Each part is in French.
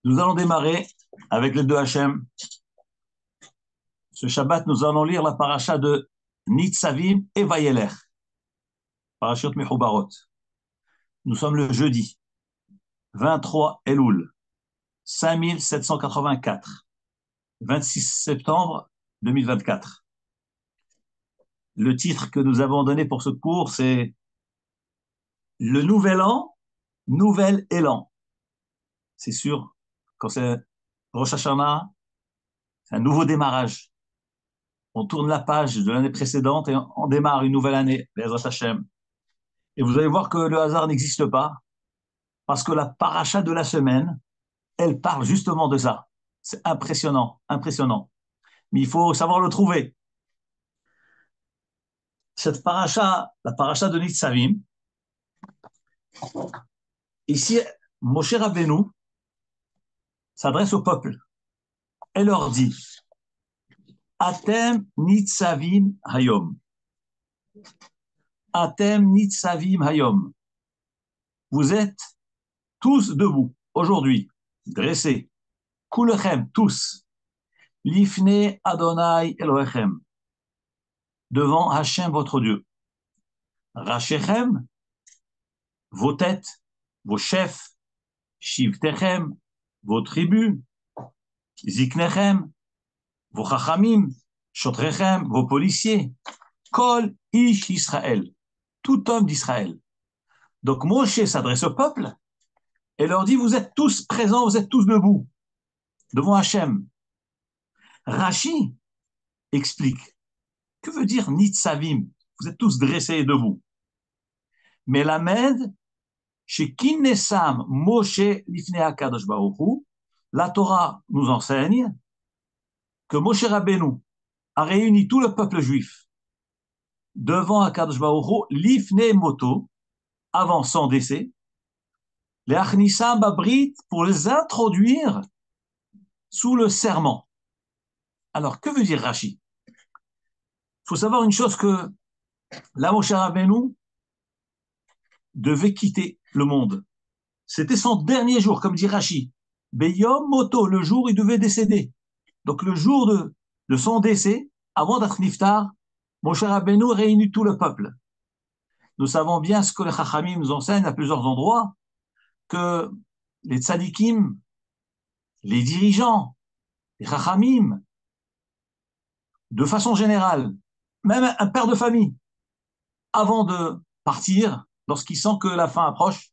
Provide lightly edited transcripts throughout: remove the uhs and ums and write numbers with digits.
Nous allons démarrer avec les deux Hachem. Ce Shabbat, nous allons lire la paracha de Nitzavim et Vayelech, parachut Mechubarot. Nous sommes le jeudi 23 Elul 5784, 26 septembre 2024. Le titre que nous avons donné pour ce cours, c'est Le Nouvel An, Nouvel Élan. C'est sûr, quand c'est Rosh Hashanah, c'est un nouveau démarrage. On tourne la page de l'année précédente et on démarre une nouvelle année, Be'ezrat Hashem. Et vous allez voir que le hasard n'existe pas, parce que la paracha de la semaine, elle parle justement de ça. C'est impressionnant, impressionnant. Mais il faut savoir le trouver. Cette paracha, la paracha de Nitzavim, ici, Moshe Rabbeinu s'adresse au peuple et leur dit Atem Nitzavim Hayom. Atem Nitzavim Hayom. Vous êtes tous debout aujourd'hui, dressés, Kulechem, tous, Lifne Adonai Elohechem, devant Hachem votre Dieu. Rachechem, vos têtes, vos chefs, Shivtechem, vos tribus, Ziknechem, vos chachamim, Shotrechem, vos policiers, Kol Ish Israël, tout homme d'Israël. Donc Moshe s'adresse au peuple et leur dit, vous êtes tous présents, vous êtes tous debout, devant Hachem. Rashi explique, que veut dire Nitzavim? Vous êtes tous dressés et debout. Melamed, chez Kinnesam Moshe Lifnei HaKadosh Baruch Hu, la Torah nous enseigne que Moshe Rabbeinu a réuni tout le peuple juif devant HaKadosh Baruch Hu, Lifnei Moto, avant son décès, les Achnissam Babrit, pour les introduire sous le serment. Alors, que veut dire Rashi? Il faut savoir une chose, que là, Moshe Rabbeinu devait quitter le monde. C'était son dernier jour, comme dit Rashi. Beyom Moto, le jour où il devait décéder. Donc le jour de son décès, avant d'être niftar, Moshe Rabbeinu réunit tout le peuple. Nous savons bien ce que les Chachamim nous enseignent à plusieurs endroits, que les tzadikim, les dirigeants, les Chachamim, de façon générale, même un père de famille, avant de partir, lorsqu'il sent que la fin approche,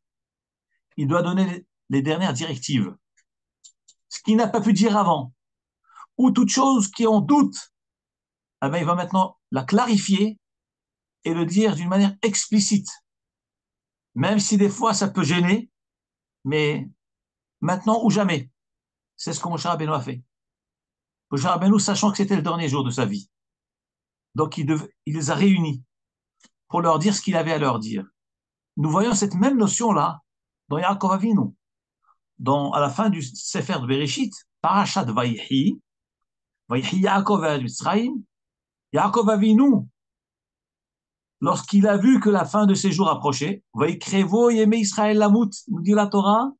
il doit donner les dernières directives. Ce qu'il n'a pas pu dire avant, ou toute chose qui est en doute, eh bien, il va maintenant la clarifier et le dire d'une manière explicite. Même si des fois ça peut gêner, mais maintenant ou jamais. C'est ce que Moshe Rabbeinu a fait. Moshe Rabbeinu, sachant que c'était le dernier jour de sa vie, donc il les a réunis pour leur dire ce qu'il avait à leur dire. Nous voyons cette même notion-là dans Yaakov Avinu, à la fin du Sefer de Bereshit, Parashat Vayehi, Vayehi Yaakov et Mitzrayim, Yaakov Avinu, lorsqu'il a vu que la fin de ses jours approchait, Vayikrevo Yemei Israël Lamut, nous dit la Torah,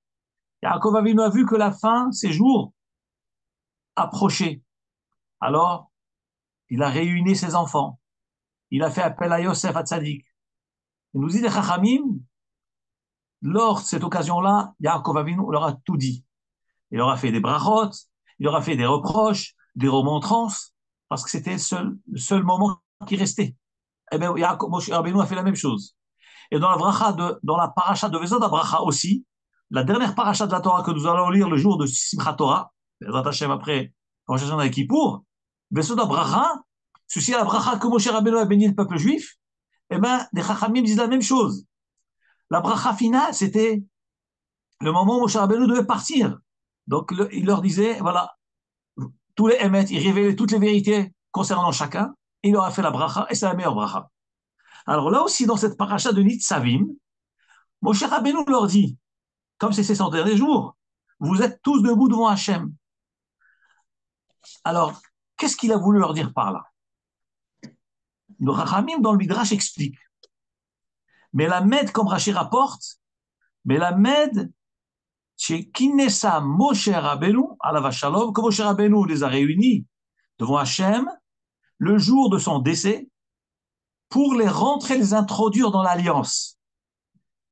Yaakov Avinu a vu que la fin, ses jours, approchait. Alors, il a réuni ses enfants. Il a fait appel à Yosef Hatzadik. Il nous dit les Chachamim, lors de cette occasion-là, Yaakov Avinu leur a tout dit. Il leur a fait des brachot, il leur a fait des reproches, des remontrances, parce que c'était le seul moment qui restait. Eh bien, Moshe Rabbeinu a fait la même chose. Et dans la paracha de Vezod Abracha aussi, la dernière paracha de la Torah que nous allons lire le jour de Simchat Torah, Bezrat Hashem après Rosh Hashanah et Kippour, Vezod Abracha, ceci est la bracha que Moshe Rabbeinu a béni le peuple juif, eh bien, les Chachamim disent la même chose. La bracha finale, c'était le moment où Moshe Rabbeinu devait partir. Donc, il leur disait, voilà, tous les émettes, il révélait toutes les vérités concernant chacun, il leur a fait la bracha, et c'est la meilleure bracha. Alors là aussi, dans cette paracha de Nitzavim, Moshe Rabbeinu leur dit, comme c'est ses 100 derniers jours, vous êtes tous debout devant Hachem. Alors, qu'est-ce qu'il a voulu leur dire par là? nos Rachamim dans le Midrash expliquent. Mais la Med, comme Rashi rapporte, mais la Med, chez Kinessa Moshe Rabbeinu, Alav Shalom, que Moshe Rabbeinu les a réunis devant Hachem le jour de son décès pour les rentrer, les introduire dans l'alliance.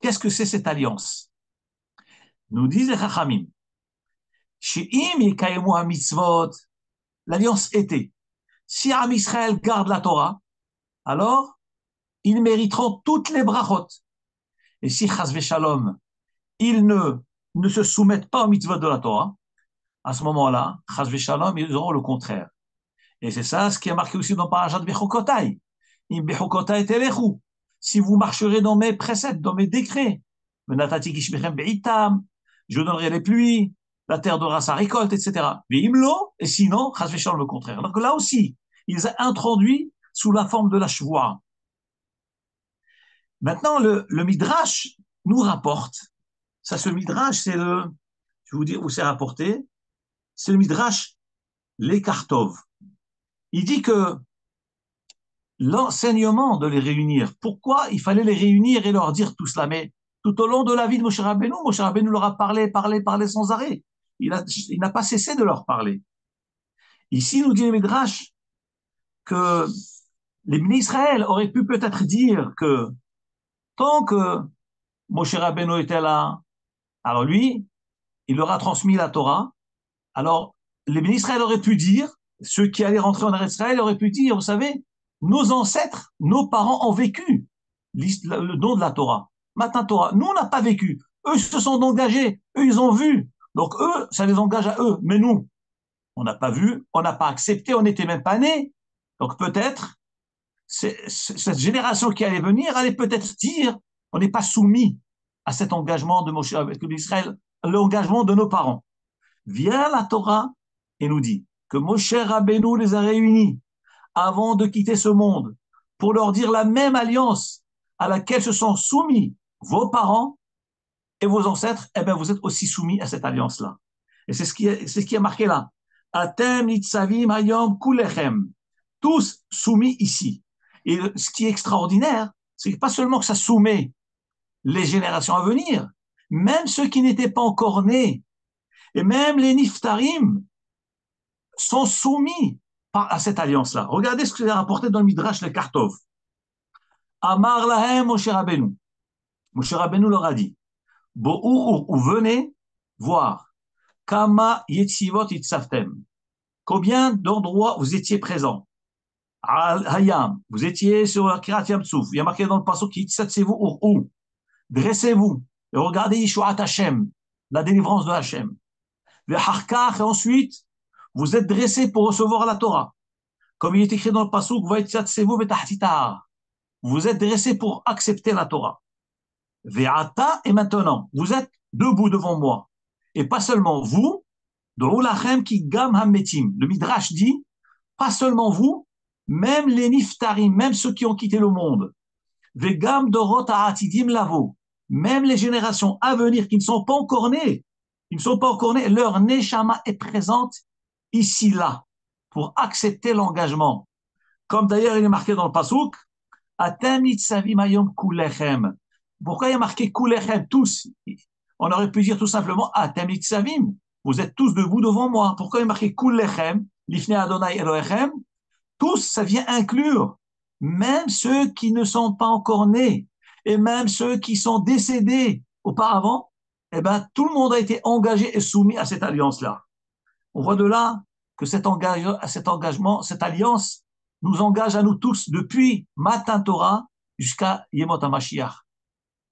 Qu'est-ce que c'est cette alliance? Nous disent les Chachamim, She'im yekayemu ha-mitzvot, l'alliance était, si Am Israël garde la Torah, alors ils mériteront toutes les brachot. Et si Chas v'Shalom, ils ne se soumettent pas aux mitzvot de la Torah, à ce moment-là, Chas v'Shalom, ils auront le contraire. Et c'est ça ce qui est marqué aussi dans Parashat Bechukotai. Im Bechukotai telechu. Si vous marcherez dans mes préceptes, dans mes décrets, Venatati kishmechem be'itam, je donnerai les pluies, la terre donnera sa récolte, etc. Mais imlo, et sinon, Chas v'Shalom, le contraire. Donc là aussi, ils ont introduit sous la forme de la shvoua. Maintenant, le Midrash nous rapporte, ça, ce Midrash, c'est le, je vais vous dire où c'est rapporté, c'est le Midrash Lekartov. Il dit que l'enseignement de les réunir, pourquoi il fallait les réunir et leur dire tout cela, mais tout au long de la vie de Moshe Rabbeinu leur a parlé sans arrêt. Il n'a pas cessé de leur parler. Ici, nous dit le Midrash que les ministres Israël auraient pu peut-être dire que tant que Moshe Rabbeinu était là, alors lui, il leur a transmis la Torah. Alors, les ministres Israël auraient pu dire, ceux qui allaient rentrer en Eretz Israël auraient pu dire, vous savez, nos ancêtres, nos parents ont vécu le don de la Torah. Matin Torah. Nous, on n'a pas vécu. Eux se sont engagés. Eux, ils ont vu. Donc, eux, ça les engage à eux. Mais nous, on n'a pas vu, on n'a pas accepté, on n'était même pas nés. Donc, peut-être, cette génération qui allait venir allait peut-être dire, on n'est pas soumis à cet engagement de Moshe avec l'Israël, l'engagement de nos parents. Vient la Torah et nous dit que Moshe Rabbeinu les a réunis avant de quitter ce monde pour leur dire la même alliance à laquelle se sont soumis vos parents et vos ancêtres, eh bien vous êtes aussi soumis à cette alliance-là. Et c'est ce qui est marqué là. Atem nitzavim hayom kulechem. Tous soumis ici. Et ce qui est extraordinaire, c'est que pas seulement que ça soumet les générations à venir, même ceux qui n'étaient pas encore nés, et même les niftarim sont soumis à cette alliance-là. Regardez ce que j'ai rapporté dans le Midrash le Kartov. Amar lahem Moshe Rabbeinu. Moshe Rabbeinu leur a dit, Bo'u ou venez voir, Kama yetzivot itzavtem. Combien d'endroits vous étiez présents? Al Hayam, vous étiez sur la Kirat Yamtsuf. Il y a marqué dans le passage Yitzatsevu ou. Dressez-vous et regardez Yishuat Hashem, la délivrance de Hashem. Et ensuite, vous êtes dressés pour recevoir la Torah. Comme il est écrit dans le pasuk, vous êtes dressés pour accepter la Torah. Et maintenant, vous êtes debout devant moi. Et pas seulement vous, le Midrash dit, pas seulement vous, même les niftarim, même ceux qui ont quitté le monde. Vegam dorot ha'atidim lavo, même les générations à venir qui ne sont pas encore nées, leur neshama est présente ici, là, pour accepter l'engagement. Comme d'ailleurs il est marqué dans le pasuk, Atem nitzavim hayom kulechem. Pourquoi il y a marqué kulechem, tous? On aurait pu dire tout simplement Atem nitzavim. Vous êtes tous debout devant moi. Pourquoi il y a marqué kulechem, lifnei Adonai Elohechem? Tous, ça vient inclure même ceux qui ne sont pas encore nés et même ceux qui sont décédés auparavant. Eh ben, tout le monde a été engagé et soumis à cette alliance-là. On voit de là que cet engagement, cette alliance, nous engage à nous tous depuis Matan Torah jusqu'à Yemot HaMashiach.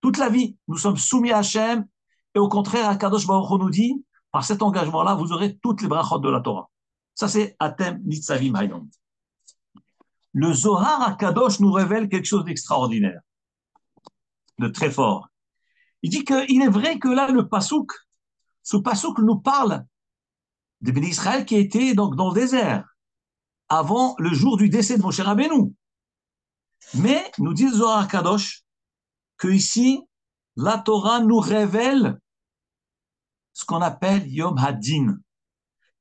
Toute la vie, nous sommes soumis à Hachem et au contraire, Akadosh Baruch Hu nous dit, par cet engagement-là, vous aurez toutes les brachot de la Torah. Ça, c'est Atem Nitzavim Hayom. Le Zohar Akadosh nous révèle quelque chose d'extraordinaire, de très fort. Il dit qu'il est vrai que là, ce pasuk nous parle des bénis Israël qui étaient donc dans le désert, avant le jour du décès de Moshe Rabbeinu. Mais, nous dit le Zohar Kadosh, que ici, la Torah nous révèle ce qu'on appelle Yom Hadin.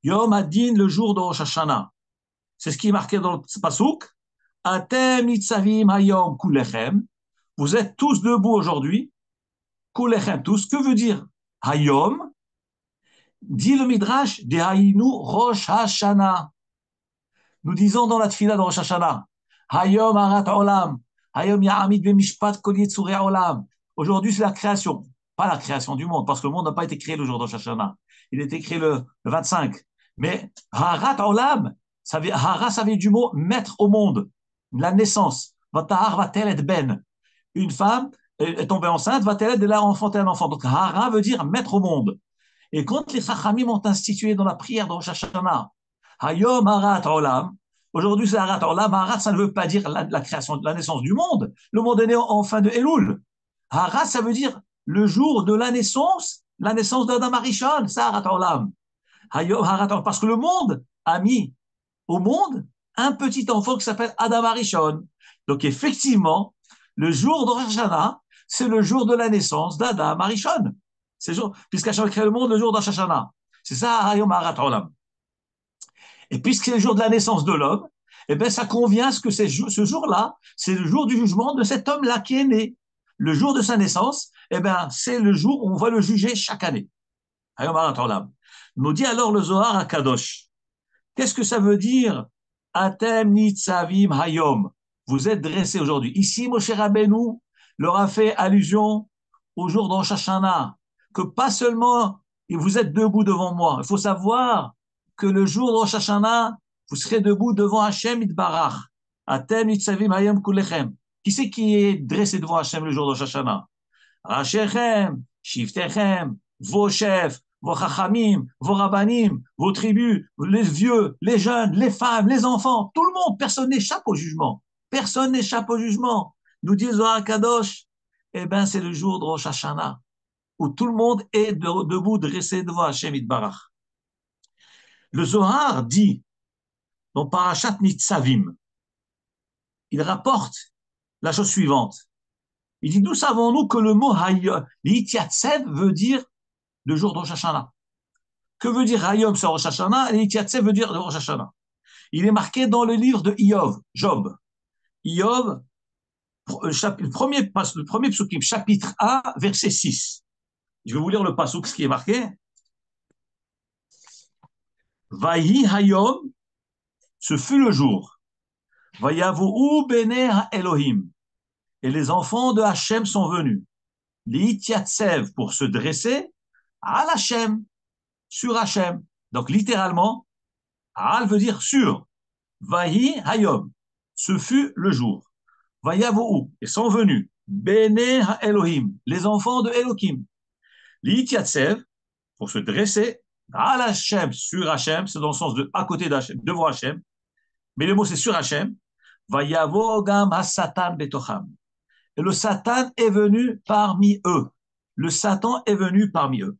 Yom Hadin, le jour de Rosh Hashanah. C'est ce qui est marqué dans le pasuk. Atem nitzavim hayom kulechem. Vous êtes tous debout aujourd'hui. Kulechem tous. Que veut dire hayom? Dit le Midrash, Dehainu Rosh Hashanah. Nous disons dans la tfila de Rosh Hashanah, Hayom Harat Olam, Hayom Ya'amid Bemishpat Kol Yetzurei Olam. Aujourd'hui, c'est la création, pas la création du monde, parce que le monde n'a pas été créé le jour de Rosh Hashanah. Il a été créé le 25. Mais Harat Olam, Hara, ça vient du mot mettre au monde, la naissance. Vatahar Vatelet Ben. Une femme est tombée enceinte, Vatelet, elle a enfanté un enfant. Donc Hara veut dire mettre au monde. Et quand les Chachamim ont institué dans la prière de Rosh Hashanah, Hayom Harat Olam, aujourd'hui c'est Harat Olam, Harat ça ne veut pas dire la création, la naissance du monde. Le monde est né en fin de Elul. Harat ça veut dire le jour de la naissance d'Adam Arishon, c'est Harat Olam. Hayom Harat Olam, parce que le monde a mis au monde un petit enfant qui s'appelle Adam Arishon. Donc effectivement, le jour de Rosh Hashanah, c'est le jour de la naissance d'Adam Arishon. Puisqu'Hachem a créé le monde le jour d'Rosh Hashanah. C'est ça, Hayom Harat Olam. Et puisque c'est le jour de la naissance de l'homme, eh bien, ça convient à ce que ce jour-là, c'est le jour du jugement de cet homme-là qui est né. Le jour de sa naissance, eh bien, c'est le jour où on va le juger chaque année. Hayom Harat Olam. Nous dit alors le Zohar à Kadosh. Qu'est-ce que ça veut dire? Atem nitzavim hayom. Vous êtes dressés aujourd'hui. Ici, Moshe Rabbeinu leur a fait allusion au jour de Rosh Hashanah, que pas seulement vous êtes debout devant moi. Il faut savoir que le jour de Rosh Hashanah, vous serez debout devant Hachem Itbarach. Atem nitzavim hayom kulechem. Qui c'est qui est dressé devant Hachem le jour de Rosh Hashanah? Rachechem, Shiftechem, vos chefs, vos chachamim, vos rabbanim, vos tribus, les vieux, les jeunes, les femmes, les enfants, tout le monde, personne n'échappe au jugement. Personne n'échappe au jugement. Nous dit Zohar Kadosh, eh bien, c'est le jour de Rosh Hashanah, où tout le monde est debout, dressé devant Hachem Itbarach. Le Zohar dit, dans Parashat Nitzavim, il rapporte la chose suivante. Il dit, d'où savons-nous que le mot L'Itiatsev veut dire le jour de Rosh Hashanah. Que veut dire Hayom sur Rosh Hashanah et L'Itiatsev veut dire le Rosh Hashanah. Il est marqué dans le livre de Iyov, Job. Iyov, le premier psukim, chapitre 1, verset 6. Je vais vous lire le pasuk, ce qui est marqué. Vayi Hayom, ce fut le jour. Vayavou bene Elohim. Et les enfants de Hachem sont venus. L'Itiatsev pour se dresser, à Hachem, sur Hachem. Donc littéralement, Al veut dire sur. Vahi Hayom, ce fut le jour. Vayavou, et sont venus. Bene Elohim, les enfants de Elohim. L'Itiatsev pour se dresser, à Hachem, sur Hachem, c'est dans le sens de à côté d'Hachem, devant Hachem. Mais le mot c'est sur Hachem. Vayavo gam hasatan betocham. Et le Satan est venu parmi eux. Le Satan est venu parmi eux.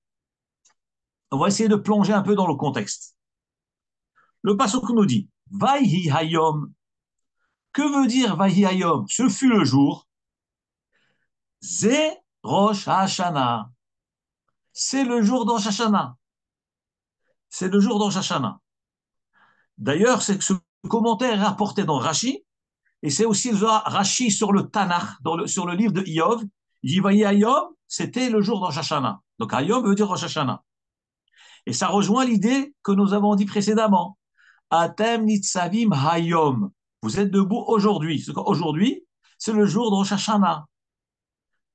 On va essayer de plonger un peu dans le contexte. Le pasuk nous dit Vayhi Hayom. Que veut dire Vayhi Hayom? Ce fut le jour. Ze Rosh Hashanah. C'est le jour de Rosh Hashanah. C'est le jour de Rosh Hashanah. D'ailleurs, c'est que ce commentaire est rapporté dans Rashi. Et c'est aussi Rashi sur le Tanakh, sur le livre de Iyov. Il dit Vayhi Hayom, c'était le jour de Rosh Hashanah. Donc Hayom veut dire Rosh Hashanah. Et ça rejoint l'idée que nous avons dit précédemment. Atem nitzavim hayom. Vous êtes debout aujourd'hui. Aujourd'hui, c'est le jour de Rosh Hashanah.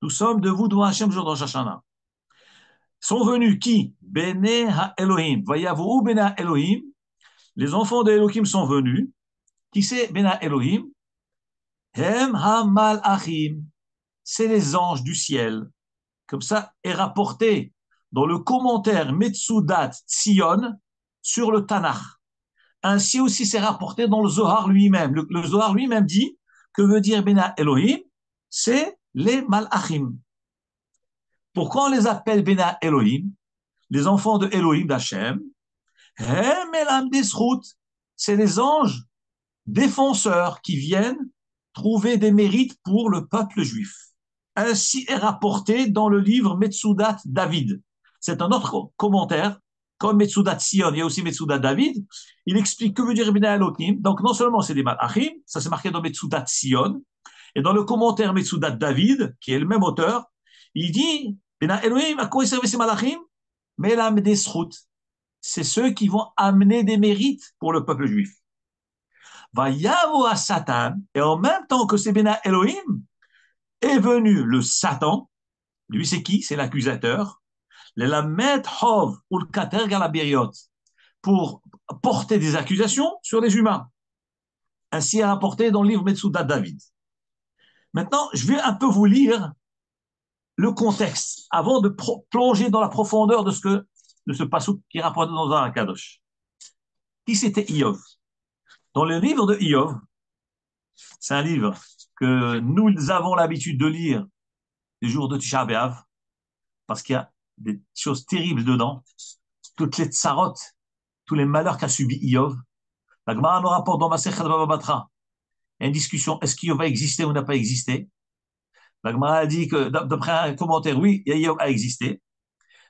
Nous sommes debout devant Hachem le jour de Rosh Hashanah. Sont venus qui? Bene ha-Elohim. Vayavou bene ha-Elohim. Les enfants de Elohim sont venus. Qui c'est Bene ha-Elohim? Hem ha-Malachim. C'est les anges du ciel. Comme ça est rapporté dans le commentaire Metsudat Tzion sur le Tanakh. Ainsi aussi c'est rapporté dans le Zohar lui-même. Le Zohar lui-même dit que veut dire Bena Elohim, c'est les Malachim. Pourquoi on les appelle Bena Elohim? Les enfants de Elohim d'Hachem. C'est les anges défenseurs qui viennent trouver des mérites pour le peuple juif. Ainsi est rapporté dans le livre Metsudat David. C'est un autre commentaire comme Metsudat Sion, il y a aussi Metsudat David, il explique que veut dire Bnei Elohim. Donc non seulement c'est des Malachim, ça c'est marqué dans Metsudat Sion, et dans le commentaire Metsudat David, qui est le même auteur, il dit Bnei Elohim, à quoi ils servent ces Malachim? Mais là, des srout, c'est ceux qui vont amener des mérites pour le peuple juif. Va yavo à Satan, et en même temps que c'est Bnei Elohim, est venu le Satan. Lui, c'est qui? C'est l'accusateur. Le Lamed Hov ou le Kater Galabiriot, pour porter des accusations sur les humains. Ainsi est rapporté dans le livre Metsudat David. Maintenant, je vais un peu vous lire le contexte avant de plonger dans la profondeur de ce passouk qui est rapporté dans un Kadosh. Qui c'était Iov? Dans le livre de Iov, c'est un livre que nous avons l'habitude de lire les jours de Tisha B'Av, parce qu'il y a des choses terribles dedans, toutes les tsarot, tous les malheurs qu'a subi Iov. La Gemara nous rapporte dans Masechet Baba Batra, il y a une discussion, est-ce qu'Iov va exister ou n'a pas existé? La Gemara a dit que, d'après un commentaire, oui, Iov a existé.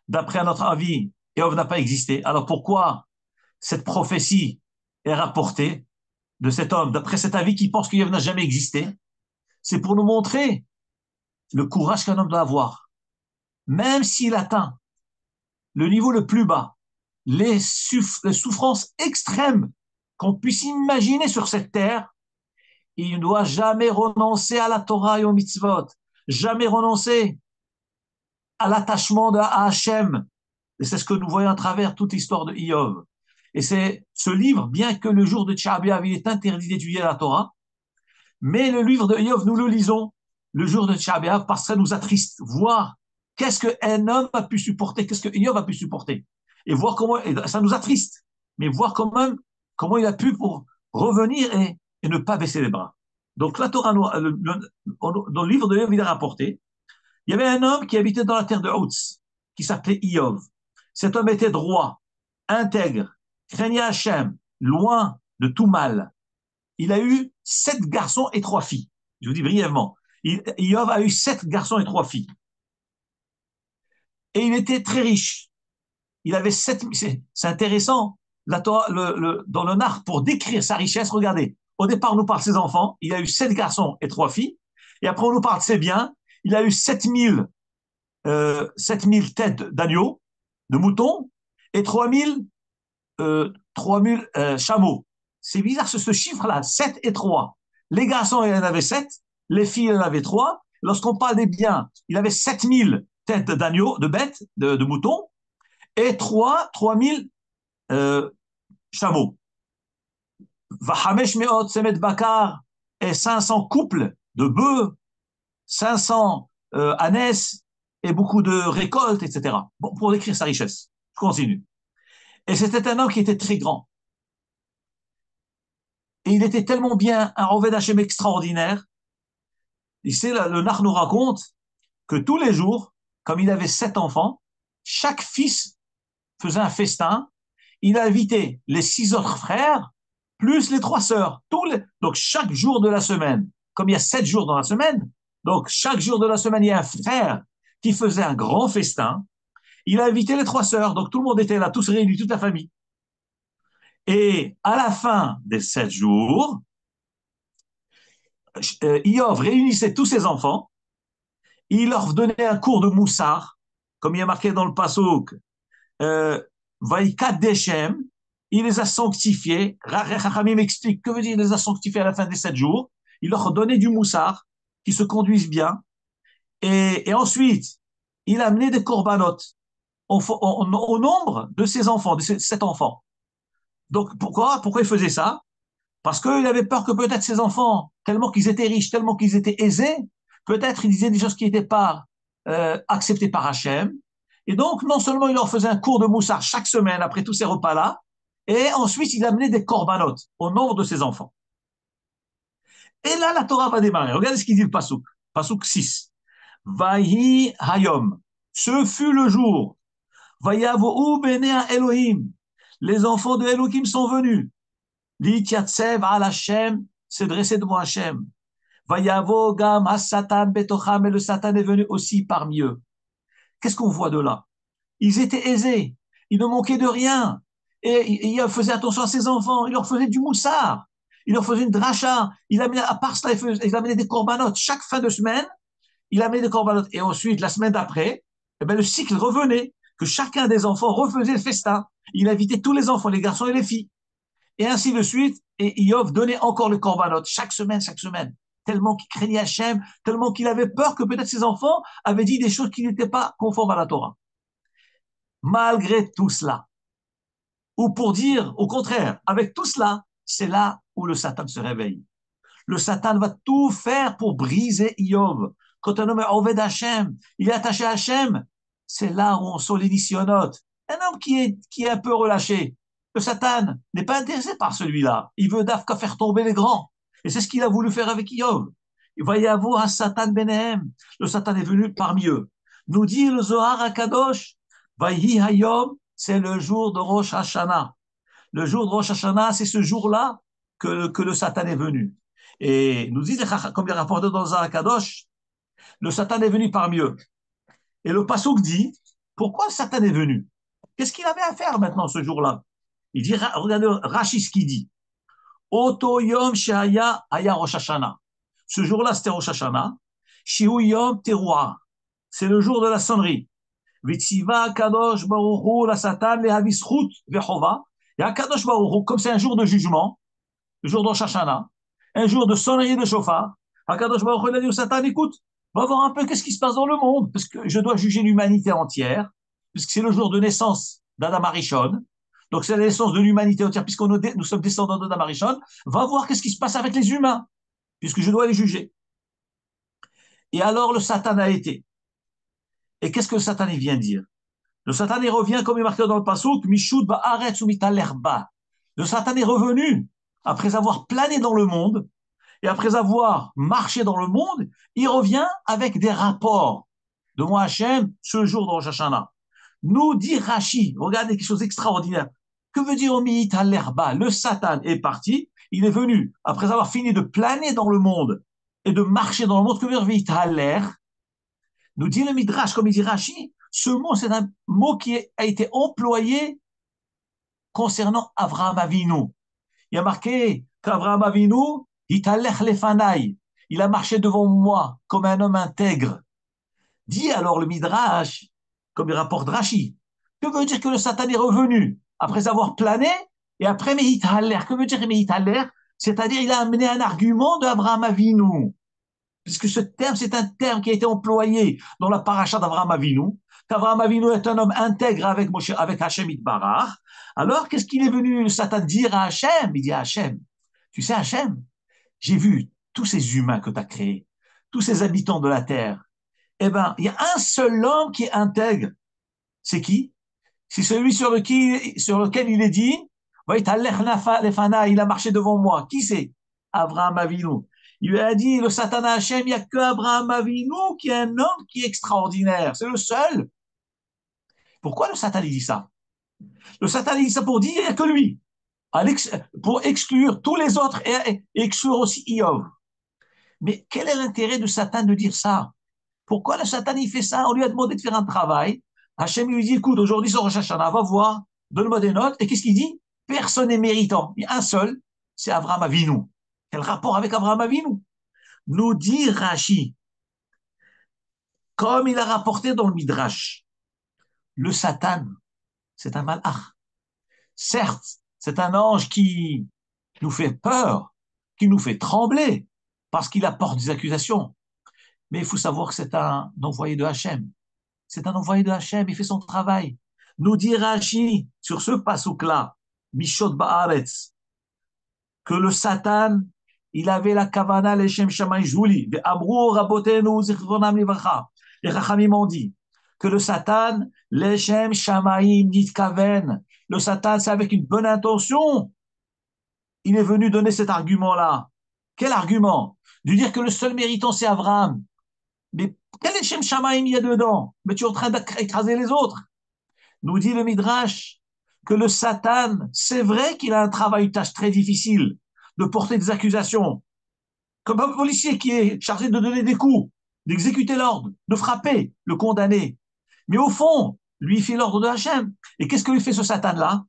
D'après notre avis, Iov n'a pas existé. Alors pourquoi cette prophétie est rapportée de cet homme, d'après cet avis qui pense qu'Iov n'a jamais existé? C'est pour nous montrer le courage qu'un homme doit avoir. Même s'il atteint le niveau le plus bas, les souffrances extrêmes qu'on puisse imaginer sur cette terre, il ne doit jamais renoncer à la Torah et aux mitzvot, jamais renoncer à l'attachement à Hachem. Et c'est ce que nous voyons à travers toute l'histoire de Iov. Et c'est ce livre, bien que le jour de Tisha B'Av, il est interdit d'étudier la Torah, mais le livre de Iov, nous le lisons le jour de Tisha B'Av parce que ça nous attriste. Voir qu'est-ce qu'un homme a pu supporter, qu'est-ce que Iov a pu supporter. Et voir comment, et ça nous attriste, mais voir quand même comment il a pu pour revenir et ne pas baisser les bras. Donc la Torah, dans le livre de Iov, il est rapporté, il y avait un homme qui habitait dans la terre de Hautz, qui s'appelait Iov. Cet homme était droit, intègre, craignait Hachem, loin de tout mal. Il a eu 7 garçons et 3 filles. Je vous dis brièvement. Iov a eu 7 garçons et 3 filles. Et il était très riche. Il avait 7. C'est intéressant. Dans le Nar, pour décrire sa richesse, regardez. Au départ, on nous parle de ses enfants. Il a eu 7 garçons et 3 filles. Et après, on nous parle de ses biens. Il a eu 7000 têtes d'agneaux, de moutons, et 3000 chameaux. C'est bizarre ce chiffre-là, 7 et 3. Les garçons, il en avait 7, les filles, il en avait 3. Lorsqu'on parle des biens, il avait 7000 têtes d'agneaux, de bêtes, de moutons, et 3000 chameaux. Vahamesh meot semet bakar, et 500 couples de bœufs, 500 ânesses, et beaucoup de récoltes, etc. Bon, pour décrire sa richesse. Je continue. Et c'était un homme qui était très grand. Et il était tellement bien, un Oved Hashem extraordinaire. Ici, le Nar nous raconte que tous les jours, comme il avait 7 enfants, chaque fils faisait un festin. Il invitait les 6 autres frères, plus les 3 sœurs. Donc, chaque jour de la semaine, comme il y a 7 jours dans la semaine, donc chaque jour de la semaine, il y a un frère qui faisait un grand festin. Il a invité les 3 sœurs, donc tout le monde était là, tous réunis, toute la famille. Et à la fin des 7 jours, Iov réunissait tous ses enfants, il leur donnait un cours de moussard, comme il est marqué dans le Passouk, Vaikat Deshem, il les a sanctifiés. Rachamim m'explique que veut dire il les a sanctifiés à la fin des 7 jours. Il leur donnait du moussard, qui se conduisent bien. Et ensuite, il a amené des corbanotes au nombre de ses enfants, de ses 7 enfants. Donc pourquoi il faisait ça? Parce qu'il avait peur que peut-être ses enfants, tellement qu'ils étaient riches, tellement qu'ils étaient aisés, peut-être ils disaient des choses qui n'étaient pas acceptées par Hachem. Et donc, non seulement il leur faisait un cours de moussard chaque semaine après tous ces repas-là, et ensuite il amenait des corbanotes au nombre de ses enfants. Et là, la Torah va démarrer. Regardez ce qu'il dit le Passouk. Passouk 6. Vahi hayom. Ce fut le jour. Vayavohu benea Elohim. Les enfants de Elohim sont venus. L'Itiatsev al Hashem s'est dressé devant Hashem. Vayavo gam ha-satan betocham, et le Satan est venu aussi parmi eux. Qu'est-ce qu'on voit de là? Ils étaient aisés. il ne manquait de rien. Et il faisait attention à ses enfants, il leur faisait du moussard, il leur faisait une dracha, il amenait, à part cela, il amenait des corbanotes. Chaque fin de semaine, il amenait des corbanotes. Et ensuite, la semaine d'après, eh ben, le cycle revenait, que chacun des enfants refaisait le festin. Il invitait tous les enfants, les garçons et les filles. Et ainsi de suite. Et Iov donnait encore le korbanot, chaque semaine, chaque semaine. Tellement qu'il craignait Hachem, tellement qu'il avait peur que peut-être ses enfants avaient dit des choses qui n'étaient pas conformes à la Torah. Malgré tout cela, ou pour dire au contraire, avec tout cela, c'est là où le Satan se réveille. Le Satan va tout faire pour briser Iov. Quand un homme est Oved Hachem, il est attaché à Hachem, c'est là où on sent les nisyonotes. Un homme qui est un peu relâché. Le Satan n'est pas intéressé par celui-là. Il veut d'Afka faire tomber les grands. Et c'est ce qu'il a voulu faire avec Iov. Il va y avoir un Satan Benehem. Le Satan est venu parmi eux. Nous dit le Zohar à Kadosh, Vayhi Hayom, c'est le jour de Rosh Hashanah. Le jour de Rosh Hashanah, c'est ce jour-là que le Satan est venu. Et nous dit, comme il est rapporté dans le Zohar à Kadosh, le Satan est venu parmi eux. Et le Passouk dit, pourquoi Satan est venu? Qu'est-ce qu'il avait à faire maintenant ce jour-là? Il dit, regardez Rashi ce qu'il dit. Oto yom she'aya aya Rosh Hashanah. Ce jour-là, c'était Rosh Hashanah. Shihu yom teruah. C'est le jour de la sonnerie. Vitziva kadosh baruch hu la Satan lehavi zchut vechova. Et à Kadosh baruch hu, comme c'est un jour de jugement, le jour de Rosh Hashanah, un jour de sonnerie de chauffard, à Kadosh baruch hu, il a dit au Satan, écoute, va voir un peu qu'est-ce qui se passe dans le monde, parce que je dois juger l'humanité entière, puisque c'est le jour de naissance d'Adam Arishon. Donc c'est la naissance de l'humanité entière, nous sommes descendants d'Adam Arishon. Va voir qu'est-ce qui se passe avec les humains, puisque je dois les juger. Et alors le Satan a été. Et qu'est-ce que le Satan il vient dire? Le Satan il revient, comme il est marqué dans le Passouk, Mishud ba'aretz ou mitalerba. Le Satan est revenu, après avoir plané dans le monde, et après avoir marché dans le monde, il revient avec des rapports de moi Hachem ce jour de Rosh Hashanah. Nous dit Rashi, regardez quelque chose d'extraordinaire. Que veut dire Omit à l'herba? Le Satan est parti, il est venu, après avoir fini de planer dans le monde et de marcher dans le monde, que veut dire à l'air? Nous dit le Midrash, comme il dit Rashi, ce mot, c'est un mot qui a été employé concernant Avraham Avinu. Il y a marqué qu'Avraham Avinu, Italech lefanai, il a marché devant moi comme un homme intègre. Dit alors le Midrash, comme il rapporte Rashi, que veut dire que le Satan est revenu après avoir plané et après Mehitaler? Que veut dire Mehitaler? C'est-à-dire il a amené un argument d'Avraham Avinu. Puisque ce terme, c'est un terme qui a été employé dans la paracha d'Avraham Avinu, qu'Avraham Avinu est un homme intègre avec Hachem Itbarach. Alors, qu'est-ce qu'il est venu, le Satan, dire à Hachem? Il dit à Hachem, tu sais Hachem, j'ai vu tous ces humains que tu as créés, tous ces habitants de la terre. Eh bien, il y a un seul homme qui est intègre. C'est qui? C'est celui sur lequel il est dit, il a marché devant moi. Qui c'est? Avraham Avinu. Il lui a dit, le Satan à Hachem, il n'y a que Abraham Avinu qui est un homme qui est extraordinaire. C'est le seul. Pourquoi le Satan dit ça? Le Satan dit ça pour dire, il n'y a que lui. Pour exclure tous les autres et exclure aussi Iov. Mais quel est l'intérêt de Satan de dire ça? Pourquoi le Satan il fait ça? On lui a demandé de faire un travail. Hachem lui dit, écoute, aujourd'hui c'est Rosh Hashanah, va voir, donne-moi des notes. Et qu'est-ce qu'il dit? Personne n'est méritant. Il y a un seul, c'est Avraham Avinu. Quel rapport avec Avraham Avinu? Nous dit Rashi, comme il a rapporté dans le Midrash, le Satan, c'est un malach. Certes, c'est un ange qui nous fait peur, qui nous fait trembler, parce qu'il apporte des accusations. Mais il faut savoir que c'est un envoyé de Hachem. C'est un envoyé de Hachem, il fait son travail. Nous dit Rashi, sur ce passouk-là, Mishot Ba'aretz, que le Satan, il avait la kavana leshem shamay jouli, de Abrou rabotenu zichronam livracha. Les Rachamim ont dit que le Satan, leshem shamayim nitkaven, le Satan, c'est avec une bonne intention. Il est venu donner cet argument-là. Quel argument? De dire que le seul méritant, c'est Abraham. Mais quel leshem shamayim il y a dedans? Mais tu es en train d'écraser les autres. Nous dit le Midrash que le Satan, c'est vrai qu'il a un travail, une tâche très difficile de porter des accusations. Comme un policier qui est chargé de donner des coups, d'exécuter l'ordre, de frapper le condamné. Mais au fond, lui fait l'ordre de Hachem. Et qu'est-ce que lui fait ce Satan-là?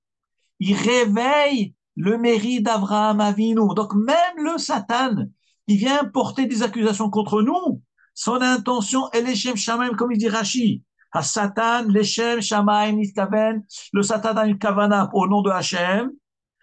Il réveille le mérite d'Abraham Avinu. Donc même le Satan, qui vient porter des accusations contre nous, son intention est l'Echem Shamaim, comme il dit Rashi. À Satan, l'Echem Shamaim Nitkaven, le Satan a une kavana au nom de Hachem,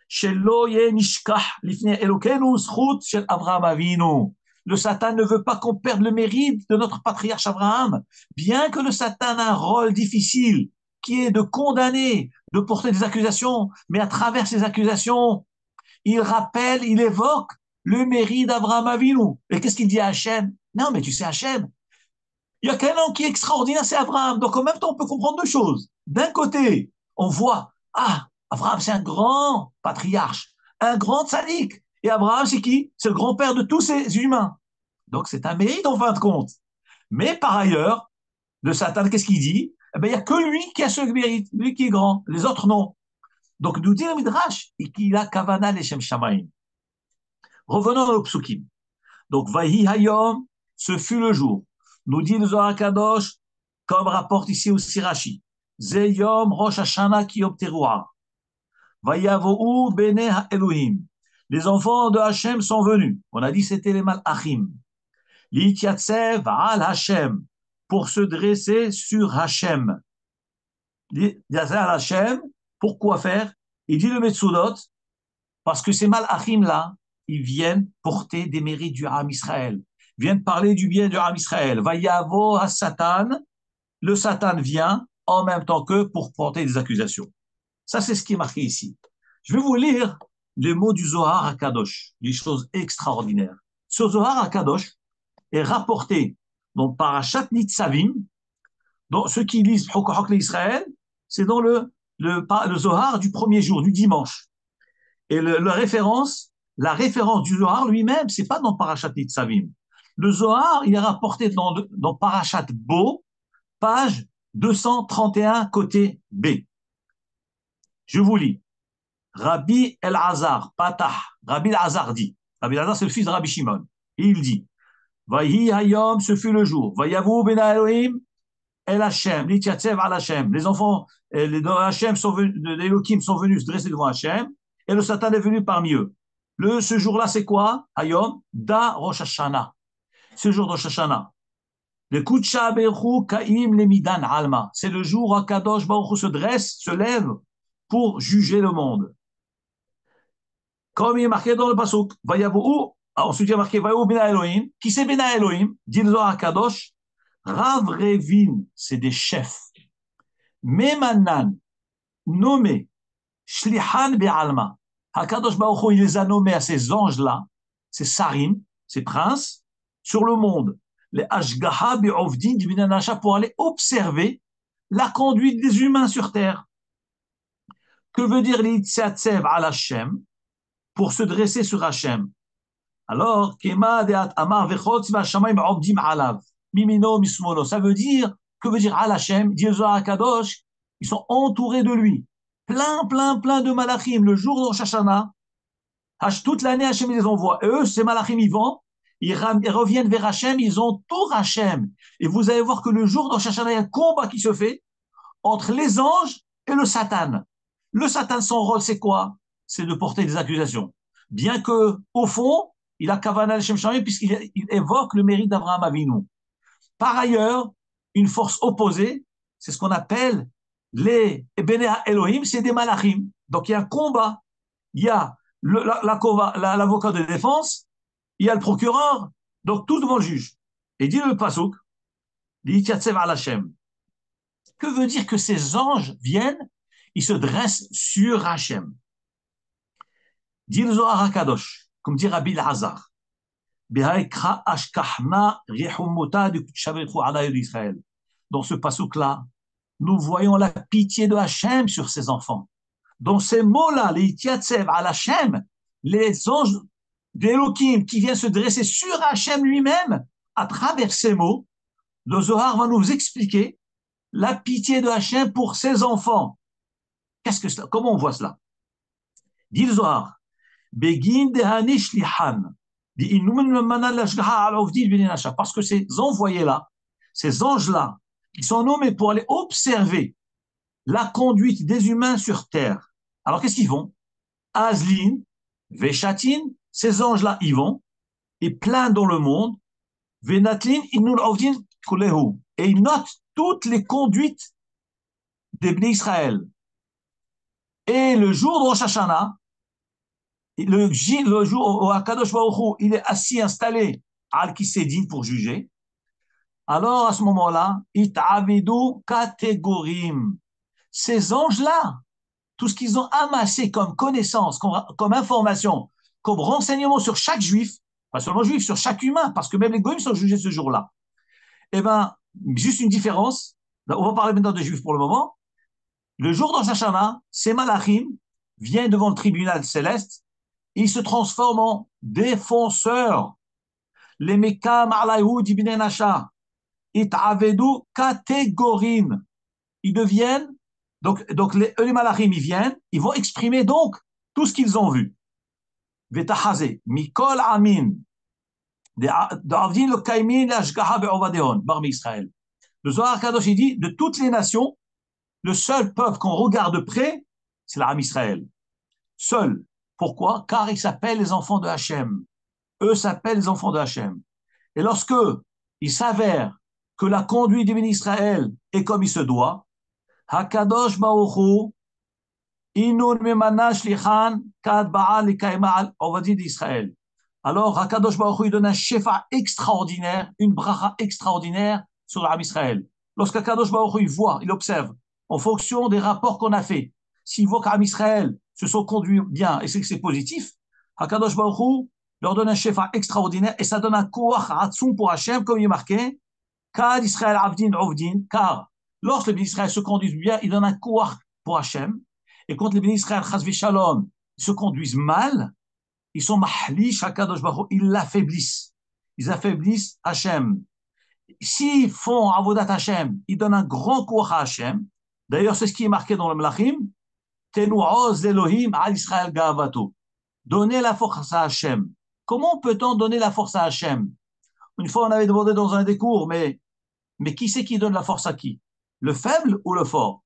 Shelo Ye Nishkah, Lifnei Elokenu, Zchut Shel Abraham Avinu. Le Satan ne veut pas qu'on perde le mérite de notre patriarche Abraham. Bien que le Satan a un rôle difficile, qui est de condamner, de porter des accusations, mais à travers ces accusations, il rappelle, il évoque le mérite d'Abraham Avinu. Et qu'est-ce qu'il dit à Hachem? Non, mais tu sais, Hachem, il y a qu'un homme qui est extraordinaire, c'est Abraham. Donc en même temps, on peut comprendre deux choses. D'un côté, on voit, ah, Abraham, c'est un grand patriarche, un grand tzaddik. Et Abraham, c'est qui? C'est le grand-père de tous ces humains. Donc c'est un mérite en fin de compte. Mais par ailleurs, le Satan, qu'est-ce qu'il dit? Eh bien, il n'y a que lui qui a ce mérite, lui qui est grand, les autres non. Donc nous dit le Midrash, et qu'il a kavana leshem shamayim. Revenons au psukim. Donc, Vahi Hayom, ce fut le jour. Nous dit le Zohar Kadosh, comme rapporte ici aussi Rashi. Ze Yom Rosh Hashanah ki Yom Teruah. Vayavohu Bene Elohim. Les enfants de Hachem sont venus. On a dit c'était les Malachim. L'Itiatsev al Hachem. Pour se dresser sur Hachem. L'Itiatsev al Hachem. Pourquoi faire? Il dit le Metsudot, parce que ces Malachim-là, ils viennent porter des mérites du Ham Israël, viennent parler du bien du Ham Israël. Vayavo à Satan, le Satan vient en même temps qu'eux pour porter des accusations. Ça, c'est ce qui est marqué ici. Je vais vous lire les mots du Zohar HaKadosh, des choses extraordinaires. Ce Zohar HaKadosh est rapporté dans Parashat Nitzavim, dans ceux qui lisent Hokahok l'Israël, c'est dans le Zohar du premier jour, du dimanche. Et la référence du Zohar lui-même, c'est pas dans Parashat Nitzavim. Le Zohar, il est rapporté dans Parashat Bo, page 231, côté B. Je vous lis. Rabbi El-Azar, Patah, Rabbi El-Azar dit. Rabbi El-Azar, c'est le fils de Rabbi Shimon. Il dit, Vahi Hayom, ce fut le jour. Vayavu ben Elohim, El Hashem, L'Itiatsev al Hashem. Les enfants les Hashem sont venus, les Elohim sont venus se dresser devant Hashem, et le Satan est venu parmi eux. Ce jour-là, c'est quoi? Hayom, Da Rosh Hashanah. Ce jour de Rosh Hashanah. Le Kutsha Beruchu Kaim Lemidan Alma. C'est le jour où Kadosh Baruch Hu se dresse, se lève pour juger le monde. Comme il est marqué dans le Pasuk, Vayavu, ensuite il est marqué Vayavu Bena Elohim. Qui c'est Bena Elohim? Dit le Zohar Kadosh. Rav Revin, c'est des chefs. Memanan, nommé Shlihan Be'alma. Hakadosh Baruch Hu, il les a nommés à ces anges-là, ces sarim, ces princes, sur le monde. Les Ashgaha Be'ovdin du Binanacha pour aller observer la conduite des humains sur terre. Que veut dire l'Itziatsev al Hashem? Pour se dresser sur Hashem. Alors, Kema Deat Amar Vechot Vashamayim Obdim Alav. Mimino Mismono. Ça veut dire, que veut dire al Hashem? Dit Zohar Kadosh, ils sont entourés de lui. Plein de malachim. Le jour de Rosh Hashanah, toute l'année, Hachem les envoie. Et eux, ces malachim, ils vont, ils reviennent vers Hachem, ils entourent Hachem. Et vous allez voir que le jour de Rosh Hashanah, il y a un combat qui se fait entre les anges et le Satan. Le Satan, son rôle, c'est quoi? C'est de porter des accusations. Bien que, au fond, il a Kavanah Shem Shamim puisqu'il évoque le mérite d'Abraham Avinu. Par ailleurs, une force opposée, c'est ce qu'on appelle les Bene Elohim, c'est des malachim. Donc il y a un combat. Il y a l'avocat de défense, il y a le procureur, donc tout devant le juge. Et dit le pasuk, l'Itiatsev al Hashem. Que veut dire que ces anges viennent, ils se dressent sur Hachem? Dit le Zohar HaKadosh, comme dit Rabbi Lazar. Dans ce pasuk-là, nous voyons la pitié de Hachem sur ses enfants. Dans ces mots-là, les Itiatsev al Hashem, les anges d'Elohim qui viennent se dresser sur Hachem lui-même, à travers ces mots, le Zohar va nous expliquer la pitié de Hachem pour ses enfants. Comment on voit cela? Dit le Zohar, Begin dehanish lihan. Parce que ces envoyés-là, ces anges-là, ils sont nommés pour aller observer la conduite des humains sur terre. Alors qu'est-ce qu'ils font? Azlin, Veshatin, ces anges-là, ils vont, et plein dans le monde, Venatlin, Innul Ovdin, Kulehu. Et ils notent toutes les conduites des Bnei Israël. Et le jour de Rosh Hashanah, le jour où Akadosh Baruch Hu, il est assis, installé, al Kisedin pour juger, alors à ce moment-là, It'avidu Kategorim. Ces anges-là, tout ce qu'ils ont amassé comme connaissance, comme information, comme renseignement sur chaque juif, pas seulement juif, sur chaque humain, parce que même les goïms sont jugés ce jour-là. Eh bien, juste une différence, on va parler maintenant des juifs pour le moment. Le jour de Rosh Hashanah, ces malachim viennent devant le tribunal céleste, ils se transforment en défenseurs. Les Mekam Alayhud Ibn Nasha, It'avedu Kategorim. Ils deviennent, donc les malachim, ils viennent, ils vont exprimer donc tout ce qu'ils ont vu. Vetahaze, Mikol Amin, d'Avdin le Kaimin, l'Ashgaha be'ovadeon, Barmi Israël. Le Zohar Kadosh, il dit, de toutes les nations, le seul peuple qu'on regarde de près, c'est l'Am Israël. Seul. Pourquoi? Car ils s'appellent les enfants de Hachem. Eux s'appellent les enfants de Hachem. Et lorsque il s'avère que la conduite du ministre Israël est comme il se doit, Hakadosh Baruch Inun Memana Shlichan Kad Baal Likaimal, on va dire d'Israël. Alors Hakadosh Baruch Hu, il donne un shefa extraordinaire, une bracha extraordinaire sur l'Am Israël. Lorsqu'Hakadosh Baruch Hu, il voit, il observe, en fonction des rapports qu'on a faits, s'il voit qu'Am Israël se sont conduits bien et c'est que c'est positif, Hakadosh Baruch Hu leur donne un shefa extraordinaire et ça donne un koach atzum pour Hachem, comme il est marqué, Kad Israël Avdin Ovdin, car lorsque les bénis Israël se conduisent bien, il donne un koach pour Hachem. Et quand les bénis Israël Chazvi Shalom se conduisent mal, ils sont mahlish Hakadosh Baruch Hu, ils l'affaiblissent. Ils affaiblissent Hachem. S'ils font avodat Hachem, ils donnent un grand koach à Hachem. D'ailleurs, c'est ce qui est marqué dans le Melachim. Tenu oz Elohim al Israël ga'avato. Donner la force à Hachem. Comment peut-on donner la force à Hachem? Une fois, on avait demandé dans un des cours, mais qui c'est qui donne la force à qui? Le faible ou le fort?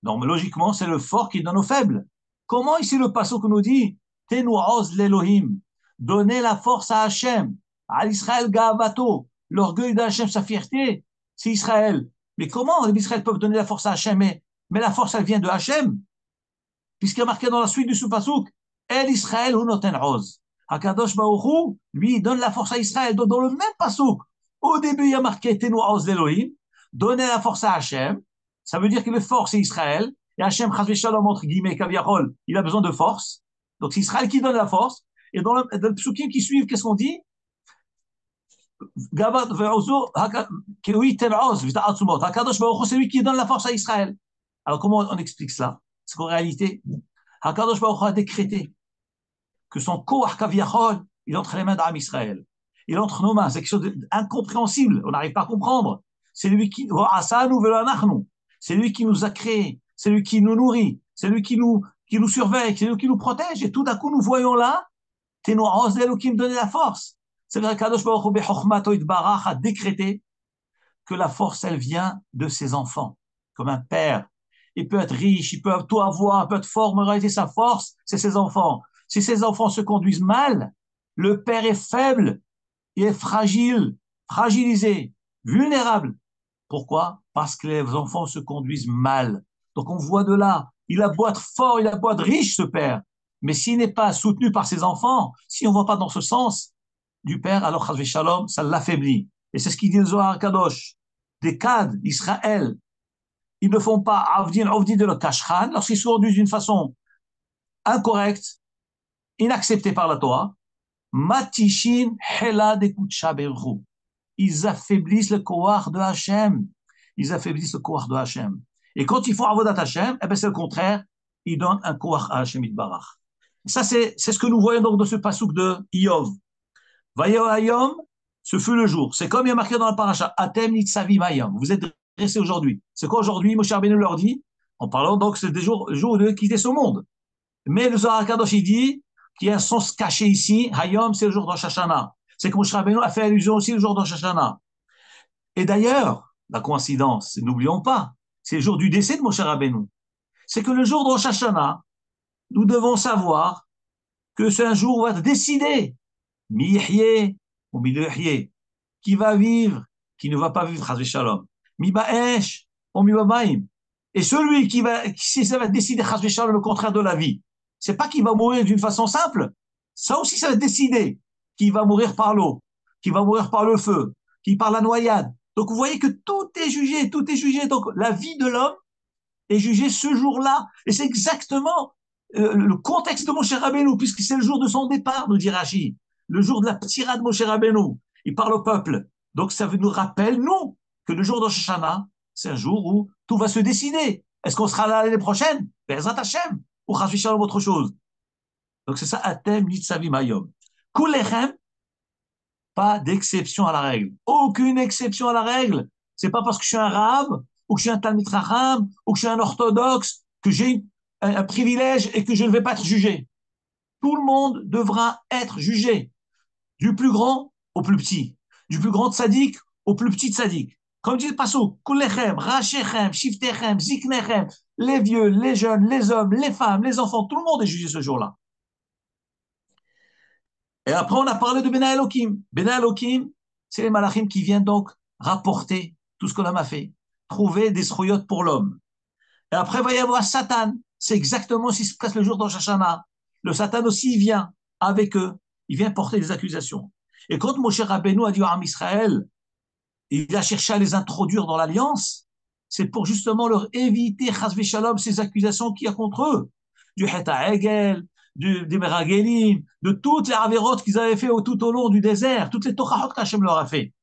Donc, logiquement, c'est le fort qui donne au faible. Comment ici le passage nous dit Tenu oz l'Elohim, donner la force à Hachem, à Israël ga'avato, l'orgueil d'Hachem, sa fierté, c'est Israël. Mais comment les Israël peuvent donner la force à Hachem? Mais la force, elle vient de Hachem, puisqu'il y a marqué dans la suite du sous-pasuk El Israël ou noten oz. Hakadosh Baruch Hu, lui, il donne la force à Israël. Donc, dans le même pasuk, au début, il y a marqué Tenu oz l'Elohim, donner la force à Hachem. Ça veut dire que le fort, c'est Israël. Et Hachem, chas shalom, entre guillemets, kaviachol, il a besoin de force. Donc, c'est Israël qui donne la force. Et dans le psukim qui suivent, qu'est-ce qu'on dit? C'est lui qui donne la force à Israël. Alors, comment on explique cela? C'est qu'en réalité, Hakadosh Baruch Hu a décrété que son koach kaviachol, il entre les mains d'Am Israël. Il entre nos mains. C'est quelque chose d'incompréhensible. On n'arrive pas à comprendre. C'est lui qui, c'est lui qui nous a créés. C'est lui qui nous nourrit. C'est lui qui nous surveille. C'est lui qui nous protège. Et tout d'un coup, nous voyons là, Tenu oz l'Elohim qui me donnait la force. C'est-à-dire qu'Akadosh Baruch Hu bechokhmato itbarach a décrété que la force, elle vient de ses enfants. Comme un père. Il peut être riche, il peut tout avoir, il peut être fort, mais en réalité, sa force, c'est ses enfants. Si ses enfants se conduisent mal, le père est faible, il est fragile, fragilisé, vulnérable. Pourquoi? Parce que les enfants se conduisent mal. Donc on voit de là, il a beau être fort, il a beau être riche, ce père, mais s'il n'est pas soutenu par ses enfants, si on ne va pas dans ce sens du père, alors chas v'shalom, ça l'affaiblit. Et c'est ce qu'il dit le Zohar Kadosh. Des cadres d'Israël, ils ne font pas avdin de le kashran lorsqu'ils se conduisent d'une façon incorrecte, inacceptée par la Torah. Matishin hela de kutsha berhu. Ils affaiblissent le koach de Hachem. Ils affaiblissent le koach de Hachem. Et quand ils font avodat Hachem, eh ben c'est le contraire. Ils donnent un koach à Hachem Itbarach. Ça, c'est ce que nous voyons donc dans ce pasuk de Iyov. Vayoyom, ce fut le jour. C'est comme il y a marqué dans la paracha. Atem nitzavim hayom. Vous êtes dressés aujourd'hui. C'est quoi aujourd'hui? Moshe Rabbeinu leur dit, en parlant donc, c'est des jours de quitter ce monde. Mais le Zohar Kadosh, il dit qu'il y a un sens caché ici. Hayom, c'est le jour de Rosh Hashanah. C'est que Moshe Rabbeinu a fait allusion aussi le jour de Rosh Hashanah. Et d'ailleurs, la coïncidence, n'oublions pas, c'est le jour du décès de Moshe Rabbeinu. c'est que le jour de Rosh Hashanah, nous devons savoir que c'est un jour où on va décider, mi yihye ou mi lo yihye, qui va vivre, qui ne va pas vivre, chas v'shalom, mi ba'esh ou mi ba'mayim. Et celui si ça va décider, chas v'shalom, le contraire de la vie, c'est pas qu'il va mourir d'une façon simple, ça aussi ça va décider qu'il va mourir par l'eau, qu'il va mourir par le feu, qu'il par la noyade. Donc vous voyez que tout est jugé, tout est jugé. Donc la vie de l'homme est jugée ce jour-là. Et c'est exactement le contexte de Moshe Rabbeinu, puisque c'est le jour de son départ, nous dit Rashi, le jour de la tirade de Moshe Rabbeinu. Il parle au peuple. Donc ça nous rappelle, nous, que le jour de Rosh Hashanah, c'est un jour où tout va se décider. Est-ce qu'on sera là l'année prochaine? Be'ezrat Hashem. Ou Chas v'Shalom autre chose. Donc c'est ça, Atem Nitzavim Hayom. Kulechem, pas d'exception à la règle. Aucune exception à la règle. C'est pas parce que je suis un rab, ou que je suis un Talmid Chacham, ou que je suis un orthodoxe, que j'ai un privilège et que je ne vais pas être jugé. Tout le monde devra être jugé, du plus grand au plus petit, du plus grand tzaddik au plus petit tzaddik. Comme dit le Passouk, Kulechem, Rachechem, Shiftechem, Ziknechem, les vieux, les jeunes, les hommes, les femmes, les enfants, tout le monde est jugé ce jour-là. Et après, on a parlé de Bena Elohim. Bena Elohim, c'est les malachim qui viennent donc rapporter tout ce que l'homme a fait, trouver des sroyotes pour l'homme. Et après, il va y avoir Satan. C'est exactement ce qui se passe le jour de Rosh Hashanah. Le Satan aussi, il vient avec eux. Il vient porter des accusations. Et quand Moshe Rabbeinu a dit à Am Israël, il a cherché à les introduire dans l'alliance, c'est pour justement leur éviter, chas v'shalom, ces accusations qu'il y a contre eux. Du Het HaEgel, des Meragelim, de toutes les avérotes qu'ils avaient fait tout au long du désert, toutes les Torahot qu'Hachem leur a fait.